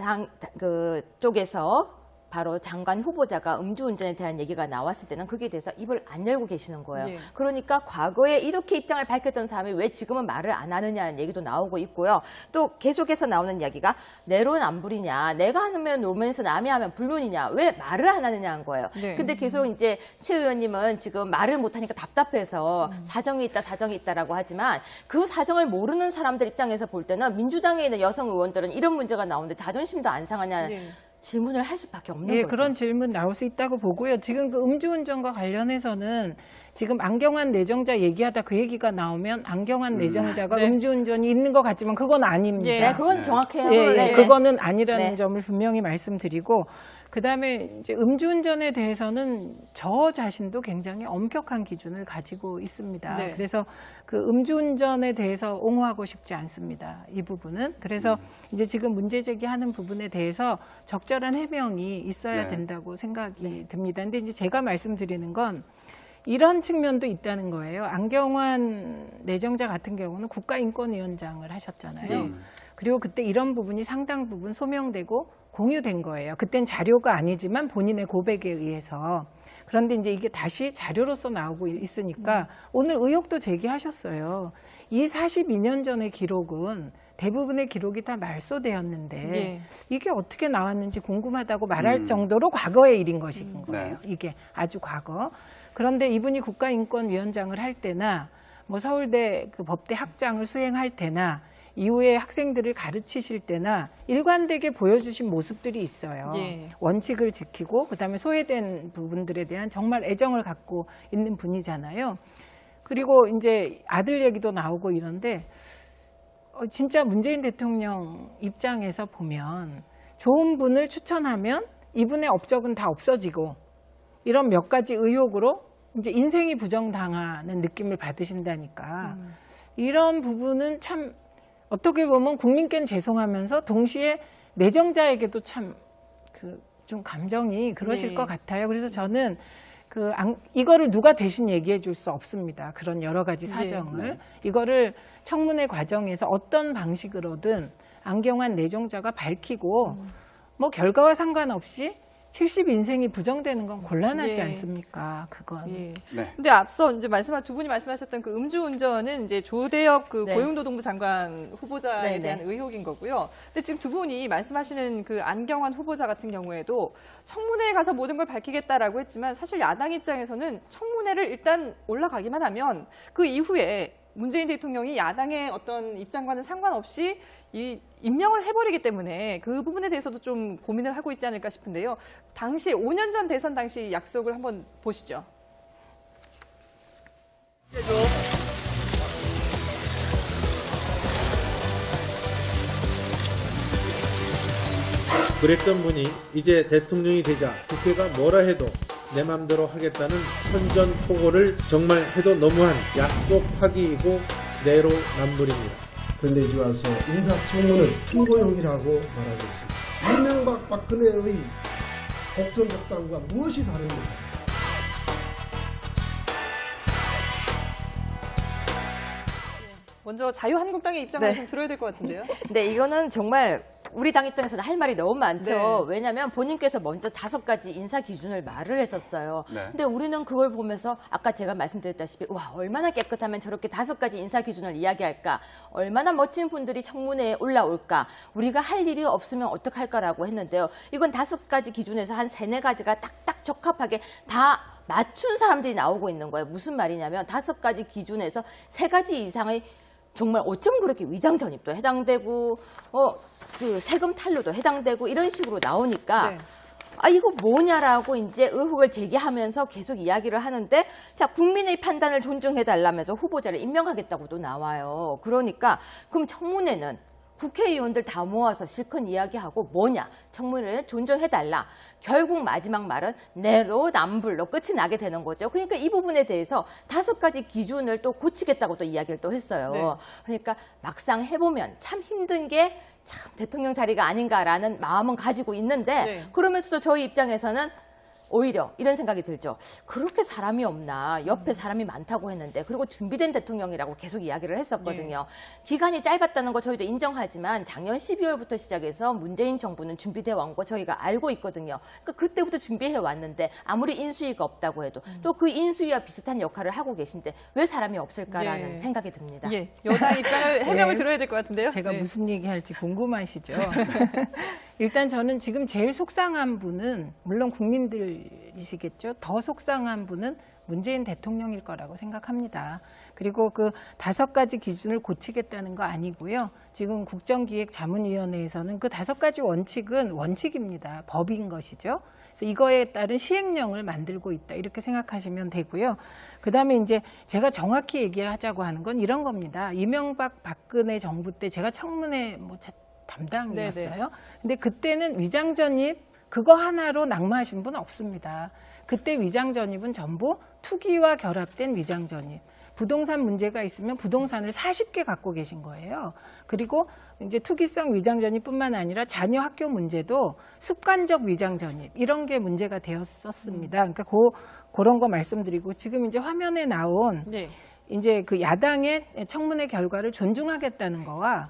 그 쪽에서 바로 장관 후보자가 음주운전에 대한 얘기가 나왔을 때는 거기에 대해서 입을 안 열고 계시는 거예요. 예. 그러니까 과거에 이렇게 입장을 밝혔던 사람이 왜 지금은 말을 안 하느냐는 얘기도 나오고 있고요. 또 계속해서 나오는 이야기가 내로남불이냐, 내가 하면 노면서 남이 하면 불문이냐, 왜 말을 안 하느냐는 거예요. 네. 근데 계속 이제 최 의원님은 지금 말을 못하니까 답답해서 사정이 있다라고 하지만 그 사정을 모르는 사람들 입장에서 볼 때는 민주당에 있는 여성 의원들은 이런 문제가 나오는데 자존심도 안 상하냐는 네. 질문을 할 수밖에 없는 예, 거죠. 그런 질문 나올 수 있다고 보고요. 지금 그 음주운전과 관련해서는 지금 안경환 내정자 얘기하다 그 얘기가 나오면 안경환 내정자가 네. 음주운전이 있는 것 같지만 그건 아닙니다. 예. 네, 그건 정확해요. 예, 네. 그거는 아니라는 네. 점을 분명히 말씀드리고, 그다음에 이제 음주운전에 대해서는 저 자신도 굉장히 엄격한 기준을 가지고 있습니다. 네. 그래서 그 음주운전에 대해서 옹호하고 싶지 않습니다. 이 부분은. 그래서 이제 지금 문제 제기하는 부분에 대해서 적절한 해명이 있어야 네. 된다고 생각이 듭니다. 근데 이제 제가 말씀드리는 건 이런 측면도 있다는 거예요. 안경환 내정자 같은 경우는 국가인권위원장을 하셨잖아요. 그리고 그때 이런 부분이 상당 부분 소명되고 공유된 거예요. 그땐 자료가 아니지만 본인의 고백에 의해서. 그런데 이제 이게 다시 자료로서 나오고 있으니까 오늘 의혹도 제기하셨어요. 이 42년 전의 기록은 대부분의 기록이 다 말소되었는데 네. 이게 어떻게 나왔는지 궁금하다고 말할 정도로 과거의 일인 것인 거예요. 네. 이게 아주 과거. 그런데 이분이 국가인권위원장을 할 때나 뭐 서울대 그 법대 학장을 수행할 때나 이후에 학생들을 가르치실 때나 일관되게 보여주신 모습들이 있어요. 예. 원칙을 지키고 그다음에 소외된 부분들에 대한 정말 애정을 갖고 있는 분이잖아요. 그리고 이제 아들 얘기도 나오고 이런데 진짜 문재인 대통령 입장에서 보면 좋은 분을 추천하면 이분의 업적은 다 없어지고 이런 몇 가지 의혹으로 이제 인생이 부정당하는 느낌을 받으신다니까. 이런 부분은 참 어떻게 보면 국민께는 죄송하면서 동시에 내정자에게도 참 좀 감정이 그러실 네. 것 같아요. 그래서 저는 이거를 누가 대신 얘기해 줄 수 없습니다. 그런 여러 가지 사정을. 이거를 청문회 과정에서 어떤 방식으로든 안경환 내정자가 밝히고 뭐 결과와 상관없이 70인생이 부정되는 건 곤란하지 예. 않습니까? 그건. 예. 네. 근데 앞서 이제 두 분이 말씀하셨던 그 음주운전은 이제 조대엽 그 네. 고용노동부 장관 후보자에 네, 네. 대한 의혹인 거고요. 근데 지금 두 분이 말씀하시는 그 안경환 후보자 같은 경우에도 청문회에 가서 모든 걸 밝히겠다라고 했지만 사실 야당 입장에서는 청문회를 일단 올라가기만 하면 그 이후에 문재인 대통령이 야당의 어떤 입장과는 상관없이 임명을 해버리기 때문에 그 부분에 대해서도 좀 고민을 하고 있지 않을까 싶은데요. 당시 5년 전 대선 당시 약속을 한번 보시죠. 그랬던 분이 이제 대통령이 되자 국회가 뭐라 해도 내 맘대로 하겠다는 선전포고를 정말 해도 너무한 약속하기이고 내로남불입니다. 그런데 이제 와서 인사청문을 통고용이라고 말하고 있습니다. 이명박 박근혜의 복선복당과 무엇이 다릅니까? 먼저 자유한국당의 입장을 네. 좀 들어야 될 것 같은데요. 근데 이거는 정말 우리 당 입장에서는 할 말이 너무 많죠. 네. 왜냐하면 본인께서 먼저 5가지 인사 기준을 말을 했었어요. 네. 근데 우리는 그걸 보면서 아까 제가 말씀드렸다시피 와 얼마나 깨끗하면 저렇게 5가지 인사 기준을 이야기할까? 얼마나 멋진 분들이 청문회에 올라올까? 우리가 할 일이 없으면 어떡할까라고 했는데요. 이건 5가지 기준에서 한 3-4가지가 딱딱 적합하게 다 맞춘 사람들이 나오고 있는 거예요. 무슨 말이냐면 5가지 기준에서 3가지 이상의 정말 어쩜 그렇게 위장 전입도 해당되고 그 세금 탈루도 해당되고 이런 식으로 나오니까 네. 아 이거 뭐냐라고 이제 의혹을 제기하면서 계속 이야기를 하는데 자 국민의 판단을 존중해 달라면서 후보자를 임명하겠다고도 나와요. 그러니까 그럼 청문회는 국회의원들 다 모아서 실컷 이야기하고 뭐냐 청문회를 존중해달라. 결국 마지막 말은 내로남불로 끝이 나게 되는 거죠. 그러니까 이 부분에 대해서 5가지 기준을 또 고치겠다고 또 이야기를 또 했어요. 네. 그러니까 막상 해보면 참 힘든 게 참 대통령 자리가 아닌가라는 마음은 가지고 있는데 네. 그러면서도 저희 입장에서는 오히려 이런 생각이 들죠. 그렇게 사람이 없나, 옆에 사람이 많다고 했는데, 그리고 준비된 대통령이라고 계속 이야기를 했었거든요. 기간이 짧았다는 거 저희도 인정하지만 작년 12월부터 시작해서 문재인 정부는 준비되어 온 거 저희가 알고 있거든요. 그러니까 그때부터 준비해 왔는데 아무리 인수위가 없다고 해도 또 그 인수위와 비슷한 역할을 하고 계신데 왜 사람이 없을까라는 생각이 듭니다. 여당 입장을 해명을 들어야 될 것 같은데요. 제가 무슨 얘기할지 궁금하시죠? 일단 저는 지금 제일 속상한 분은 물론 국민들이시겠죠. 더 속상한 분은 문재인 대통령일 거라고 생각합니다. 그리고 그 5가지 기준을 고치겠다는 거 아니고요. 지금 국정기획자문위원회에서는 그 5가지 원칙은 원칙입니다. 법인 것이죠. 그래서 이거에 따른 시행령을 만들고 있다. 이렇게 생각하시면 되고요. 그다음에 이제 제가 정확히 얘기하자고 하는 건 이런 겁니다. 이명박 박근혜 정부 때 제가 청문회 담당이었어요. 근데 그때는 위장 전입 그거 하나로 낙마하신 분 없습니다. 그때 위장 전입은 전부 투기와 결합된 위장 전입. 부동산 문제가 있으면 부동산을 40개 갖고 계신 거예요. 그리고 이제 투기성 위장 전입뿐만 아니라 자녀 학교 문제도 습관적 위장 전입 이런 게 문제가 되었었습니다. 그러니까 그런 거 말씀드리고 지금 이제 화면에 나온 이제 그 야당의 청문회 결과를 존중하겠다는 거와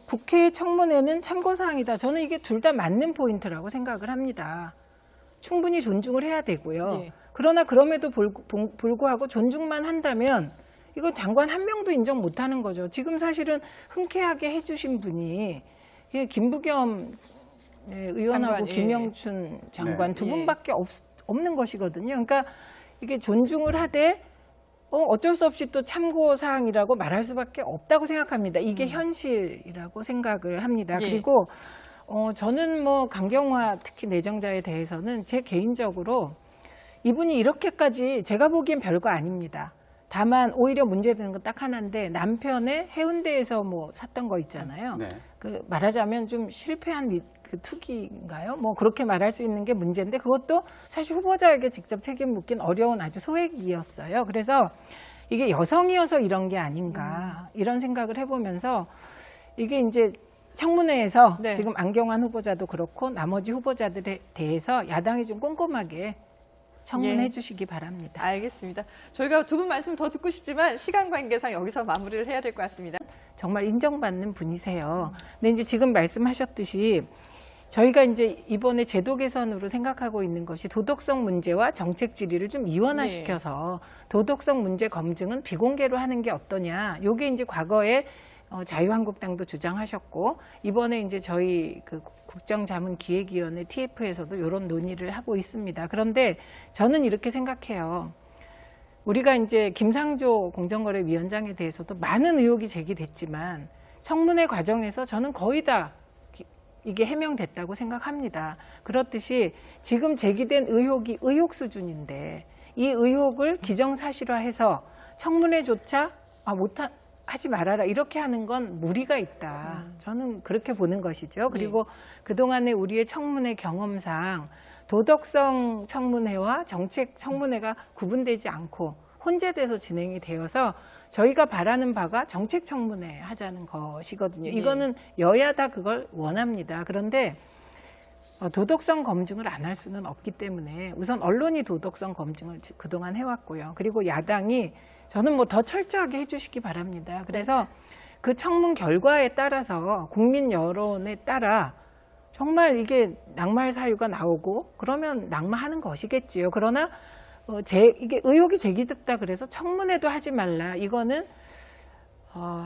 국회 청문회는 참고사항이다. 저는 이게 둘 다 맞는 포인트라고 생각을 합니다. 충분히 존중을 해야 되고요. 그러나 그럼에도 불구하고 존중만 한다면 이건 장관 한 명도 인정 못하는 거죠. 지금 사실은 흔쾌하게 해주신 분이 김부겸 의원하고 김영춘 장관 두 분밖에 없는 것이거든요. 그러니까 이게 존중을 하되 어쩔 수 없이 또 참고사항이라고 말할 수밖에 없다고 생각합니다. 이게 현실이라고 생각을 합니다. 그리고 저는 뭐 강경화 특히 내정자에 대해서는 제 개인적으로 이분이 이렇게까지 제가 보기엔 별거 아닙니다. 다만 오히려 문제되는 건 딱 하나인데 남편의 해운대에서 뭐 샀던 거 있잖아요. 그 말하자면 좀 실패한 그 투기인가요? 뭐 그렇게 말할 수 있는 게 문제인데 그것도 사실 후보자에게 직접 책임 묻긴 어려운 아주 소액이었어요. 그래서 이게 여성이어서 이런 게 아닌가 이런 생각을 해보면서 이게 이제 청문회에서 지금 안경환 후보자도 그렇고 나머지 후보자들에 대해서 야당이 좀 꼼꼼하게 청문해 주시기 바랍니다. 알겠습니다. 저희가 두 분 말씀 더 듣고 싶지만 시간 관계상 여기서 마무리를 해야 될 것 같습니다. 정말 인정받는 분이세요. 근데 이제 지금 말씀하셨듯이 저희가 이제 이번에 제도 개선으로 생각하고 있는 것이 도덕성 문제와 정책 질의를 좀 이원화시켜서 도덕성 문제 검증은 비공개로 하는 게 어떠냐. 요게 이제 과거에 자유한국당도 주장하셨고 이번에 이제 저희 그 국정자문기획위원회 TF에서도 이런 논의를 하고 있습니다. 그런데 저는 이렇게 생각해요. 우리가 이제 김상조 공정거래위원장에 대해서도 많은 의혹이 제기됐지만 청문회 과정에서 저는 거의 다 이게 해명됐다고 생각합니다. 그렇듯이 지금 제기된 의혹이 의혹 수준인데 이 의혹을 기정사실화해서 청문회조차 하지 말아라 이렇게 하는 건 무리가 있다. 저는 그렇게 보는 것이죠. 그리고 그동안의 우리의 청문회 경험상 도덕성 청문회와 정책 청문회가 구분되지 않고 혼재돼서 진행이 되어서 저희가 바라는 바가 정책 청문회 하자는 것이거든요. 이거는 여야 다 그걸 원합니다. 그런데 도덕성 검증을 안 할 수는 없기 때문에 우선 언론이 도덕성 검증을 그동안 해왔고요. 그리고 야당이 저는 뭐 더 철저하게 해주시기 바랍니다. 그래서 그 청문 결과에 따라서 국민 여론에 따라 정말 이게 낙마할 사유가 나오고 그러면 낙마하는 것이겠지요. 그러나 이게 의혹이 제기됐다 그래서 청문회도 하지 말라. 이거는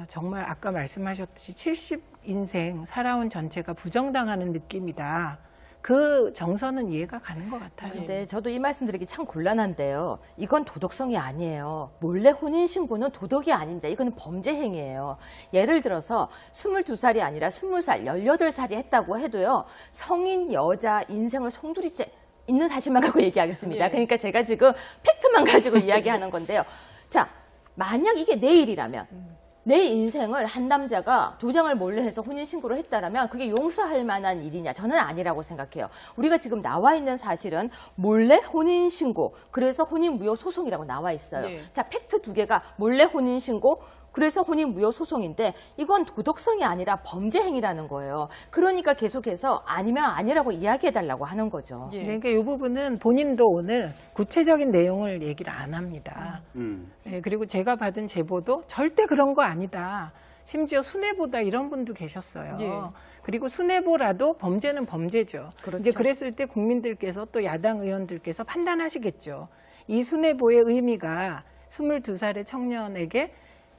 정말 아까 말씀하셨듯이 70인생 살아온 전체가 부정당하는 느낌이다. 그 정서는 이해가 가는 것 같아요. 근데 저도 이 말씀드리기 참 곤란한데요. 이건 도덕성이 아니에요. 몰래 혼인신고는 도덕이 아닙니다. 이건 범죄 행위예요. 예를 들어서 22살이 아니라 20살, 18살이 했다고 해도요. 성인 여자 인생을 송두리째 있는 사실만 갖고 얘기하겠습니다. 그러니까 제가 지금 팩트만 가지고 이야기하는 건데요. 자, 만약 이게 내일이라면 내 인생을 한 남자가 도장을 몰래 해서 혼인신고를 했다라면 그게 용서할 만한 일이냐? 저는 아니라고 생각해요. 우리가 지금 나와 있는 사실은 몰래 혼인신고, 그래서 혼인무효 소송이라고 나와 있어요. 자, 팩트 두 개가 몰래 혼인신고, 그래서 혼인무효 소송인데 이건 도덕성이 아니라 범죄 행위라는 거예요. 그러니까 계속해서 아니면 아니라고 이야기해달라고 하는 거죠. 예. 그러니까 이 부분은 본인도 오늘 구체적인 내용을 얘기를 안 합니다. 예, 그리고 제가 받은 제보도 절대 그런 거 아니다. 심지어 순애보다 이런 분도 계셨어요. 예. 그리고 순애보라도 범죄는 범죄죠. 그렇죠. 이제 그랬을 때 국민들께서 또 야당 의원들께서 판단하시겠죠. 이 순애보의 의미가 22살의 청년에게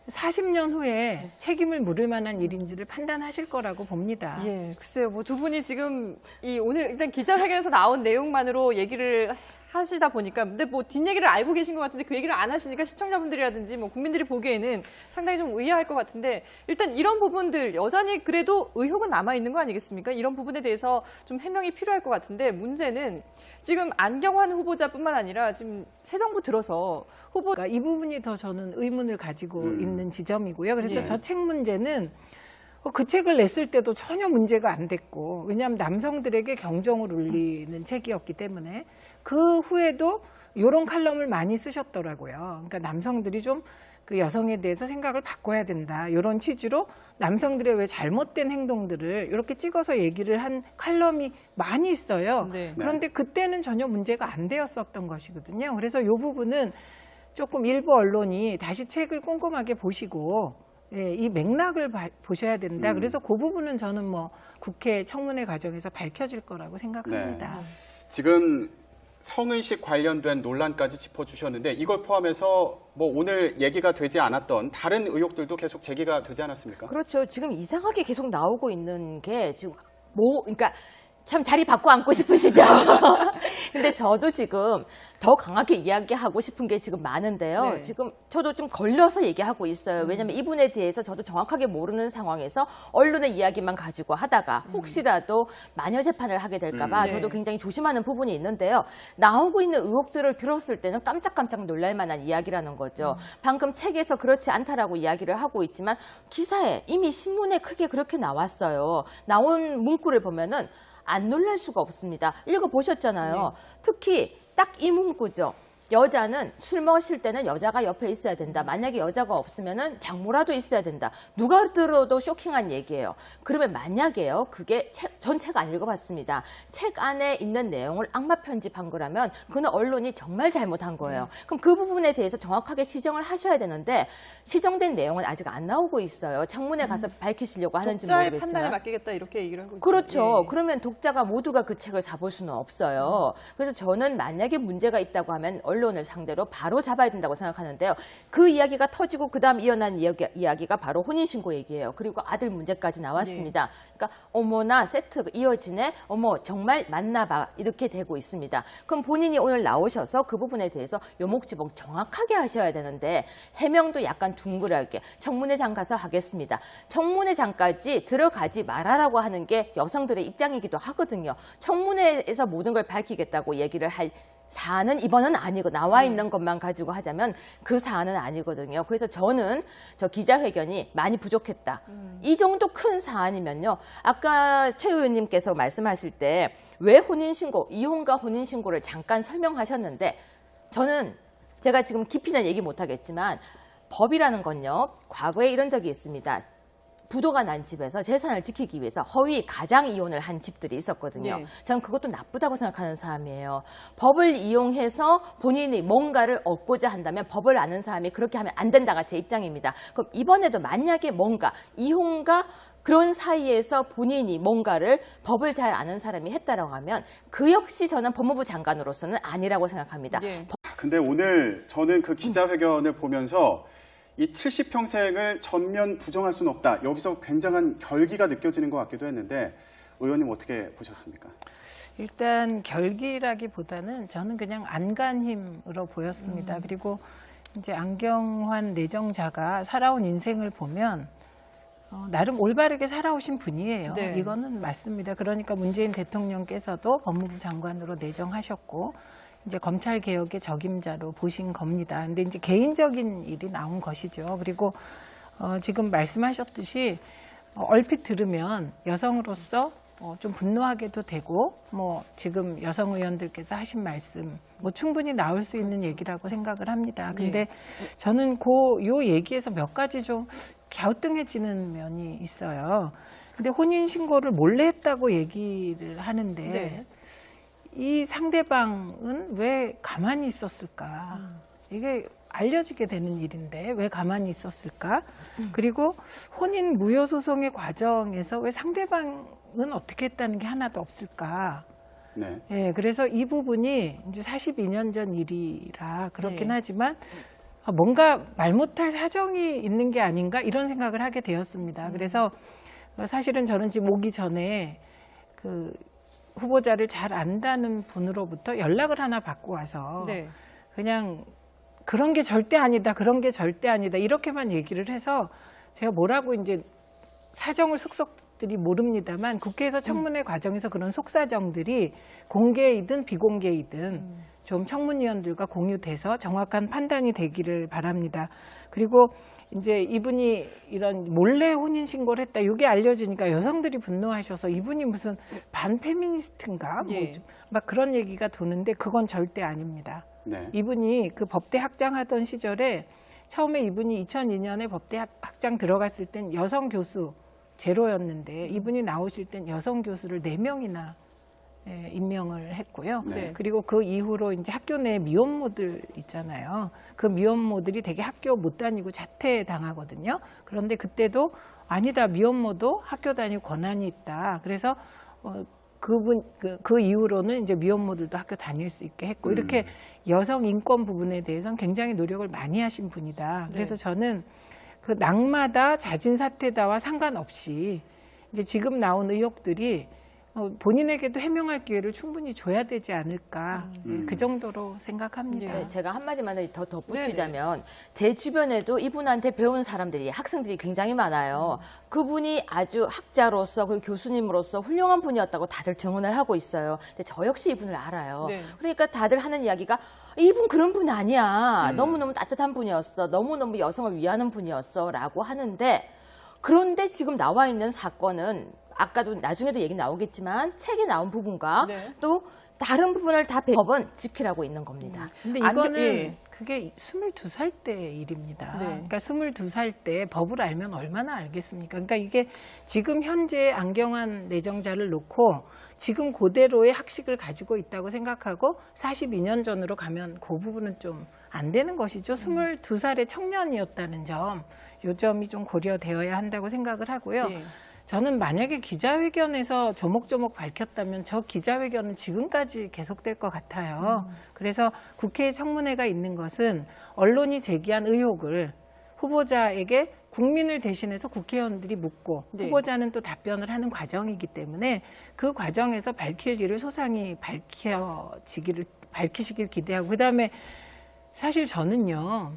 40년 후에 책임을 물을 만한 일인지를 판단하실 거라고 봅니다. 예, 글쎄요. 뭐 두 분이 지금 오늘 일단 기자회견에서 나온 내용만으로 얘기를 하시다 보니까 근데 뭐 뒷얘기를 알고 계신 것 같은데 그 얘기를 안 하시니까 시청자분들이라든지 뭐 국민들이 보기에는 상당히 좀 의아할 것 같은데 일단 이런 부분들 여전히 그래도 의혹은 남아 있는 거 아니겠습니까? 이런 부분에 대해서 좀 해명이 필요할 것 같은데 문제는 지금 안경환 후보자뿐만 아니라 지금 새 정부 들어서 그러니까 이 부분이 더 저는 의문을 가지고 있는 지점이고요. 그래서 예. 저 책 문제는 그 책을 냈을 때도 전혀 문제가 안 됐고 왜냐하면 남성들에게 경종을 울리는 책이었기 때문에 그 후에도 이런 칼럼을 많이 쓰셨더라고요. 그러니까 남성들이 좀 그 여성에 대해서 생각을 바꿔야 된다. 이런 취지로 남성들의 왜 잘못된 행동들을 이렇게 찍어서 얘기를 한 칼럼이 많이 있어요. 네. 그런데 그때는 전혀 문제가 안 되었었던 것이거든요. 그래서 이 부분은 조금 일부 언론이 다시 책을 꼼꼼하게 보시고 예, 이 맥락을 보셔야 된다. 그래서 그 부분은 저는 뭐 국회 청문회 과정에서 밝혀질 거라고 생각합니다. 네. 지금 성의식 관련된 논란까지 짚어주셨는데 이걸 포함해서 뭐 오늘 얘기가 되지 않았던 다른 의혹들도 계속 제기가 되지 않았습니까? 그렇죠. 지금 이상하게 계속 나오고 있는 게 지금 그러니까 참 자리 바꿔 앉고 싶으시죠? 근데 저도 지금 더 강하게 이야기하고 싶은 게 지금 많은데요. 네. 지금 저도 좀 걸려서 얘기하고 있어요. 왜냐하면 이분에 대해서 저도 정확하게 모르는 상황에서 언론의 이야기만 가지고 하다가 혹시라도 마녀 재판을 하게 될까 봐 네. 저도 굉장히 조심하는 부분이 있는데요. 나오고 있는 의혹들을 들었을 때는 깜짝깜짝 놀랄 만한 이야기라는 거죠. 방금 책에서 그렇지 않다라고 이야기를 하고 있지만 기사에 이미 신문에 크게 그렇게 나왔어요. 나온 문구를 보면은 안 놀랄 수가 없습니다. 읽어보셨잖아요. 특히 딱 이 문구죠. 여자는 술 마실 때는 여자가 옆에 있어야 된다. 만약에 여자가 없으면은 장모라도 있어야 된다. 누가 들어도 쇼킹한 얘기예요. 그러면 만약에요. 그게 전 책 안 읽어봤습니다. 책 안에 있는 내용을 악마 편집한 거라면 그는 언론이 정말 잘못한 거예요. 그럼 그 부분에 대해서 정확하게 시정을 하셔야 되는데 시정된 내용은 아직 안 나오고 있어요. 청문회 가서 밝히시려고 하는지 독자의 모르겠지만. 판단에 맡기겠다 이렇게 얘기를 하고 있죠. 그렇죠. 예. 그러면 독자가 모두가 그 책을 사볼 수는 없어요. 그래서 저는 만약에 문제가 있다고 하면 언론을 상대로 바로 잡아야 된다고 생각하는데요. 그 이야기가 터지고 그다음 이어난 이야기가 바로 혼인신고 얘기예요. 그리고 아들 문제까지 나왔습니다. 그러니까 어머나 세트가 이어지네. 어머 정말 맞나 봐. 이렇게 되고 있습니다. 그럼 본인이 오늘 나오셔서 그 부분에 대해서 요목지목 정확하게 하셔야 되는데 해명도 약간 둥글하게 청문회장 가서 하겠습니다. 청문회장까지 들어가지 말아라고 하는 게 여성들의 입장이기도 하거든요. 청문회에서 모든 걸 밝히겠다고 얘기를 할 사안은 이번은 아니고 나와 있는 것만 가지고 하자면 그 사안은 아니거든요. 그래서 저는 저 기자회견이 많이 부족했다. 이 정도 큰 사안이면요. 아까 최 의원님께서 말씀하실 때 왜 혼인신고, 이혼과 혼인신고를 잠깐 설명하셨는데 저는 제가 지금 깊이는 얘기 못하겠지만 법이라는 건요. 과거에 이런 적이 있습니다. 부도가 난 집에서 재산을 지키기 위해서 허위 가장 이혼을 한 집들이 있었거든요. 네. 저는 그것도 나쁘다고 생각하는 사람이에요. 법을 이용해서 본인이 뭔가를 얻고자 한다면 법을 아는 사람이 그렇게 하면 안 된다가 제 입장입니다. 그럼 이번에도 만약에 뭔가 이혼과 그런 사이에서 본인이 뭔가를 법을 잘 아는 사람이 했다라고 하면 그 역시 저는 법무부 장관으로서는 아니라고 생각합니다. 예. 근데 오늘 저는 그 기자회견을 보면서 이 70평생을 전면 부정할 수는 없다. 여기서 굉장한 결기가 느껴지는 것 같기도 했는데 의원님 어떻게 보셨습니까? 일단 결기라기보다는 저는 그냥 안간힘으로 보였습니다. 그리고 이제 안경환 내정자가 살아온 인생을 보면 나름 올바르게 살아오신 분이에요. 네. 이거는 맞습니다. 그러니까 문재인 대통령께서도 법무부 장관으로 내정하셨고 이제 검찰 개혁의 적임자로 보신 겁니다. 근데 이제 개인적인 일이 나온 것이죠. 그리고 지금 말씀하셨듯이 얼핏 들으면 여성으로서 좀 분노하게도 되고 뭐 지금 여성 의원들께서 하신 말씀 뭐 충분히 나올 수 있는 얘기라고 생각을 합니다. 근데 저는 요 얘기에서 몇 가지 좀 갸우뚱해지는 면이 있어요. 근데 혼인 신고를 몰래 했다고 얘기를 하는데 이 상대방은 왜 가만히 있었을까? 이게 알려지게 되는 일인데 왜 가만히 있었을까? 그리고 혼인 무효 소송의 과정에서 왜 상대방은 어떻게 했다는 게 하나도 없을까? 네. 예, 그래서 이 부분이 이제 42년 전 일이라 그렇긴 하지만 뭔가 말 못할 사정이 있는 게 아닌가 이런 생각을 하게 되었습니다. 그래서 사실은 저는 지금 오기 전에 그 후보자를 잘 안다는 분으로부터 연락을 하나 받고 와서 그냥 그런 게 절대 아니다, 그런 게 절대 아니다 이렇게만 얘기를 해서 제가 뭐라고 이제 사정을 속속들이 모릅니다만 국회에서 청문회 과정에서 그런 속사정들이 공개이든 비공개이든 좀 청문위원들과 공유돼서 정확한 판단이 되기를 바랍니다. 그리고 이제 이분이 이런 몰래 혼인 신고를 했다 이게 알려지니까 여성들이 분노하셔서 이분이 무슨 반페미니스트인가 막 그런 얘기가 도는데 그건 절대 아닙니다. 이분이 그 법대 학장하던 시절에 처음에 이분이 2002년에 법대 학장 들어갔을 땐 여성 교수 제로였는데 이분이 나오실 땐 여성 교수를 4명이나 임명을 했고요. 그리고 그 이후로 이제 학교 내 미혼모들 있잖아요. 그 미혼모들이 되게 학교 못 다니고 자퇴당하거든요. 그런데 그때도 아니다, 미혼모도 학교 다니고 권한이 있다. 그래서 그 이후로는 이제 미혼모들도 학교 다닐 수 있게 했고 이렇게 여성 인권 부분에 대해서는 굉장히 노력을 많이 하신 분이다. 그래서 저는 그 낙마다 자진 사퇴다와 상관없이 이제 지금 나온 의혹들이 본인에게도 해명할 기회를 충분히 줘야 되지 않을까 그 정도로 생각합니다. 네, 제가 한마디만 더 덧붙이자면 제 주변에도 이분한테 배운 사람들이 학생들이 굉장히 많아요. 그분이 아주 학자로서 그리고 교수님으로서 훌륭한 분이었다고 다들 증언을 하고 있어요. 근데 저 역시 이분을 알아요. 그러니까 다들 하는 이야기가 이분 그런 분 아니야. 너무너무 따뜻한 분이었어. 너무너무 여성을 위하는 분이었어 라고 하는데 그런데 지금 나와 있는 사건은 아까도 나중에도 얘기 나오겠지만 책에 나온 부분과 또 다른 부분을 다 법은 지키라고 있는 겁니다. 근데 이거는 그게 22살 때 일입니다. 그러니까 22살 때 법을 알면 얼마나 알겠습니까? 그러니까 이게 지금 현재 안경환 내정자를 놓고 지금 그대로의 학식을 가지고 있다고 생각하고 42년 전으로 가면 그 부분은 좀 안 되는 것이죠. 22살의 청년이었다는 점, 이 점이 좀 고려되어야 한다고 생각을 하고요. 저는 만약에 기자회견에서 조목조목 밝혔다면 저 기자회견은 지금까지 계속될 것 같아요. 그래서 국회 청문회가 있는 것은 언론이 제기한 의혹을 후보자에게 국민을 대신해서 국회의원들이 묻고 후보자는 또 답변을 하는 과정이기 때문에 그 과정에서 밝힐 일을 소상히 밝히시길 기대하고 그다음에 사실 저는요.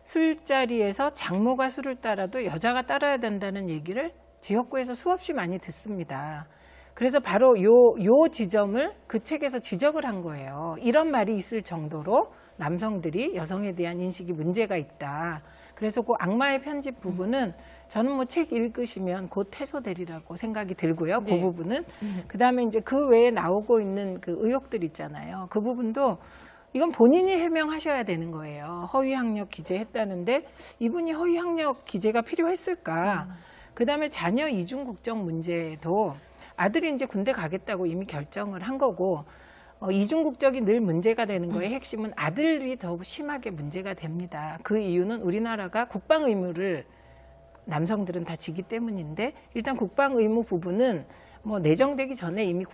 술자리에서 장모가 술을 따라도 여자가 따라야 된다는 얘기를 지역구에서 수없이 많이 듣습니다. 그래서 바로 요 지점을 그 책에서 지적을 한 거예요. 이런 말이 있을 정도로 남성들이 여성에 대한 인식이 문제가 있다. 그래서 그 악마의 편집 부분은 저는 뭐 책 읽으시면 곧 해소되리라고 생각이 들고요. 그 부분은. 그다음에 이제 그 외에 나오고 있는 그 의혹들 있잖아요. 그 부분도 이건 본인이 해명하셔야 되는 거예요. 허위 학력 기재했다는데 이분이 허위 학력 기재가 필요했을까? 그다음에 자녀 이중 국적 문제도 아들이 이제 군대 가겠다고 이미 결정을 한 거고 이중 국적이 늘 문제가 되는 거의 핵심은 아들이 더 심하게 문제가 됩니다. 그 이유는 우리나라가 국방 의무를 남성들은 다 지기 때문인데 일단 국방 의무 부분은 뭐 내정되기 전에 이미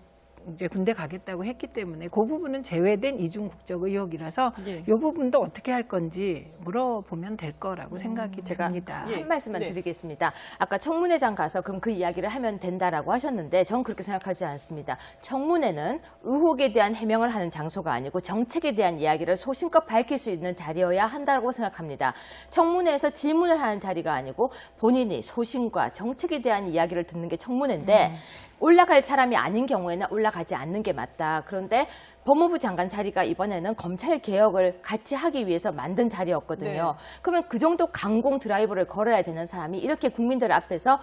이제 군대 가겠다고 했기 때문에 그 부분은 제외된 이중 국적 의혹이라서 이 부분도 어떻게 할 건지 물어보면 될 거라고 생각이 듭니다. 한 말씀만 드리겠습니다. 아까 청문회장 가서 그럼 그 이야기를 하면 된다라고 하셨는데 전 그렇게 생각하지 않습니다. 청문회는 의혹에 대한 해명을 하는 장소가 아니고 정책에 대한 이야기를 소신껏 밝힐 수 있는 자리여야 한다고 생각합니다. 청문회에서 질문을 하는 자리가 아니고 본인이 소신과 정책에 대한 이야기를 듣는 게 청문회인데 올라갈 사람이 아닌 경우에는 올라가지 않는 게 맞다. 그런데 법무부 장관 자리가 이번에는 검찰 개혁을 같이 하기 위해서 만든 자리였거든요. 그러면 그 정도 강공 드라이브를 걸어야 되는 사람이 이렇게 국민들 앞에서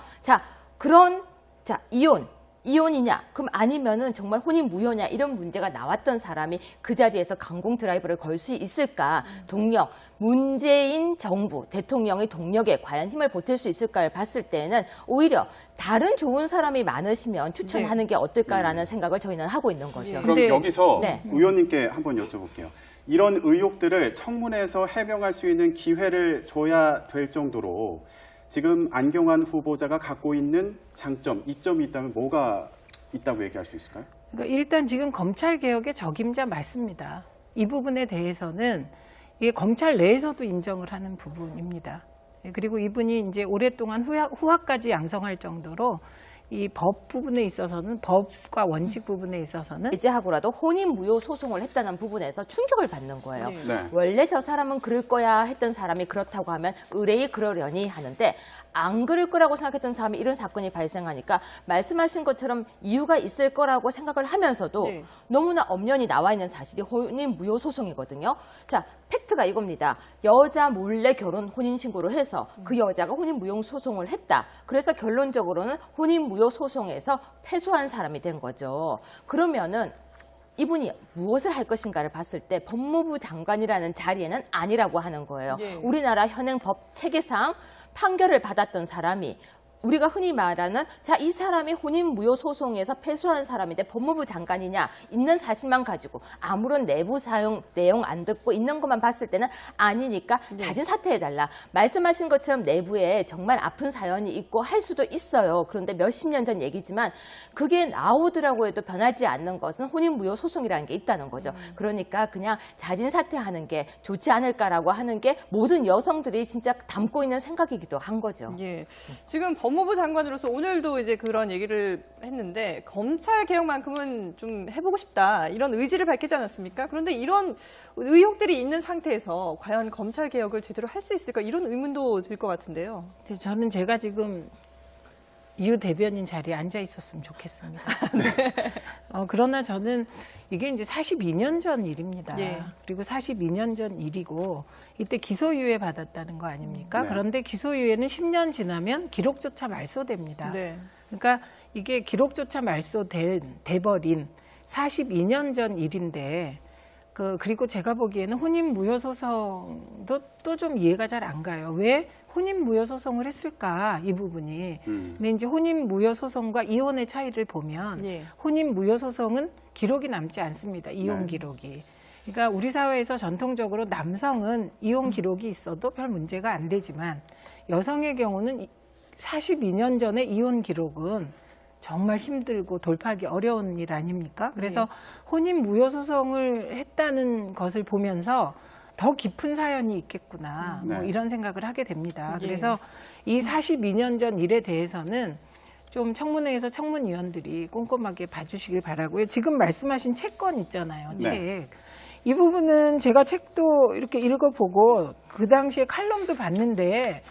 이혼 이혼이냐? 그럼 아니면은 정말 혼인 무효냐? 이런 문제가 나왔던 사람이 그 자리에서 강공 드라이브를 걸 수 있을까? 동력, 문재인 정부, 대통령의 동력에 과연 힘을 보탤 수 있을까를 봤을 때는 오히려 다른 좋은 사람이 많으시면 추천하는 게 어떨까라는 생각을 저희는 하고 있는 거죠. 그럼 여기서 네. 의원님께 한번 여쭤볼게요. 이런 의혹들을 청문회에서 해명할 수 있는 기회를 줘야 될 정도로 지금 안경환 후보자가 갖고 있는 장점, 이점이 있다면 뭐가 있다고 얘기할 수 있을까요? 그러니까 일단 지금 검찰 개혁의 적임자 맞습니다. 이 부분에 대해서는 이게 검찰 내에서도 인정을 하는 부분입니다. 그리고 이분이 이제 오랫동안 후학까지 양성할 정도로 이 법 부분에 있어서는 법과 원칙 부분에 있어서는 배제하고라도 혼인 무효 소송을 했다는 부분에서 충격을 받는 거예요. 네. 원래 저 사람은 그럴 거야 했던 사람이 그렇다고 하면 의뢰이 그러려니 하는데 안 그럴 거라고 생각했던 사람이 이런 사건이 발생하니까 말씀하신 것처럼 이유가 있을 거라고 생각을 하면서도 너무나 엄연히 나와 있는 사실이 혼인 무효 소송이거든요. 자, 팩트가 이겁니다. 여자 몰래 결혼 혼인 신고를 해서 그 여자가 혼인 무효 소송을 했다. 그래서 결론적으로는 혼인 무효 소송에서 패소한 사람이 된 거죠. 그러면은 이분이 무엇을 할 것인가를 봤을 때 법무부 장관이라는 자리에는 아니라고 하는 거예요. 우리나라 현행 법 체계상 판결을 받았던 사람이 우리가 흔히 말하는 자, 이 사람이 혼인 무효 소송에서 패소한 사람인데 법무부 장관이냐 있는 사실만 가지고 아무런 내부 사용 내용 안 듣고 있는 것만 봤을 때는 아니니까 자진 사퇴해달라. 말씀하신 것처럼 내부에 정말 아픈 사연이 있고 할 수도 있어요. 그런데 몇십 년 전 얘기지만 그게 나오더라고 해도 변하지 않는 것은 혼인 무효 소송이라는 게 있다는 거죠. 그러니까 그냥 자진 사퇴하는 게 좋지 않을까라고 하는 게 모든 여성들이 진짜 담고 있는 생각이기도 한 거죠. 예. 지금 법무부 장관으로서 오늘도 이제 그런 얘기를 했는데 검찰 개혁만큼은 좀 해보고 싶다 이런 의지를 밝히지 않았습니까? 그런데 이런 의혹들이 있는 상태에서 과연 검찰 개혁을 제대로 할 수 있을까 이런 의문도 들 것 같은데요. 저는 제가 지금 유 대변인 자리에 앉아 있었으면 좋겠습니다. 그러나 저는 이게 이제 42년 전 일입니다. 그리고 42년 전 일이고 이때 기소유예 받았다는 거 아닙니까? 네. 그런데 기소유예는 10년 지나면 기록조차 말소됩니다. 그러니까 이게 기록조차 돼버린 42년 전 일인데 그리고 제가 보기에는 혼인 무효 소송도 또 좀 이해가 잘 안 가요. 왜 혼인 무효 소송을 했을까 이 부분이. 근데 이제 혼인 무효 소송과 이혼의 차이를 보면 혼인 무효 소송은 기록이 남지 않습니다. 이혼 기록이. 그러니까 우리 사회에서 전통적으로 남성은 이혼 기록이 있어도 별 문제가 안 되지만 여성의 경우는 42년 전의 이혼 기록은 정말 힘들고 돌파하기 어려운 일 아닙니까? 그래서 혼인 무효 소송을 했다는 것을 보면서 더 깊은 사연이 있겠구나 뭐 이런 생각을 하게 됩니다. 그래서 이 42년 전 일에 대해서는 좀 청문회에서 청문위원들이 꼼꼼하게 봐주시길 바라고요. 지금 말씀하신 채권 있잖아요. 책. 이 부분은 제가 책도 이렇게 읽어보고 그 당시에 칼럼도 봤는데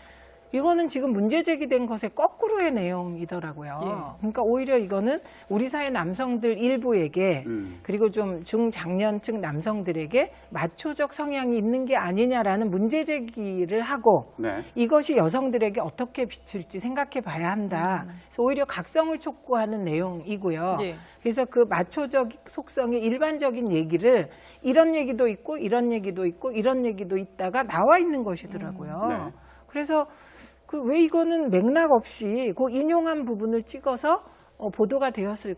이거는 지금 문제 제기된 것의 거꾸로의 내용이더라고요. 그러니까 오히려 이거는 우리 사회 남성들 일부에게 그리고 좀 중장년층 남성들에게 마초적 성향이 있는 게 아니냐라는 문제 제기를 하고 이것이 여성들에게 어떻게 비칠지 생각해 봐야 한다. 그래서 오히려 각성을 촉구하는 내용이고요. 그래서 그 마초적 속성의 일반적인 얘기를 이런 얘기도 있고 이런 얘기도 있고 이런 얘기도 있다가 나와 있는 것이더라고요. 그래서 왜 이거는 맥락 없이 그 인용한 부분을 찍어서 보도가 되었을까?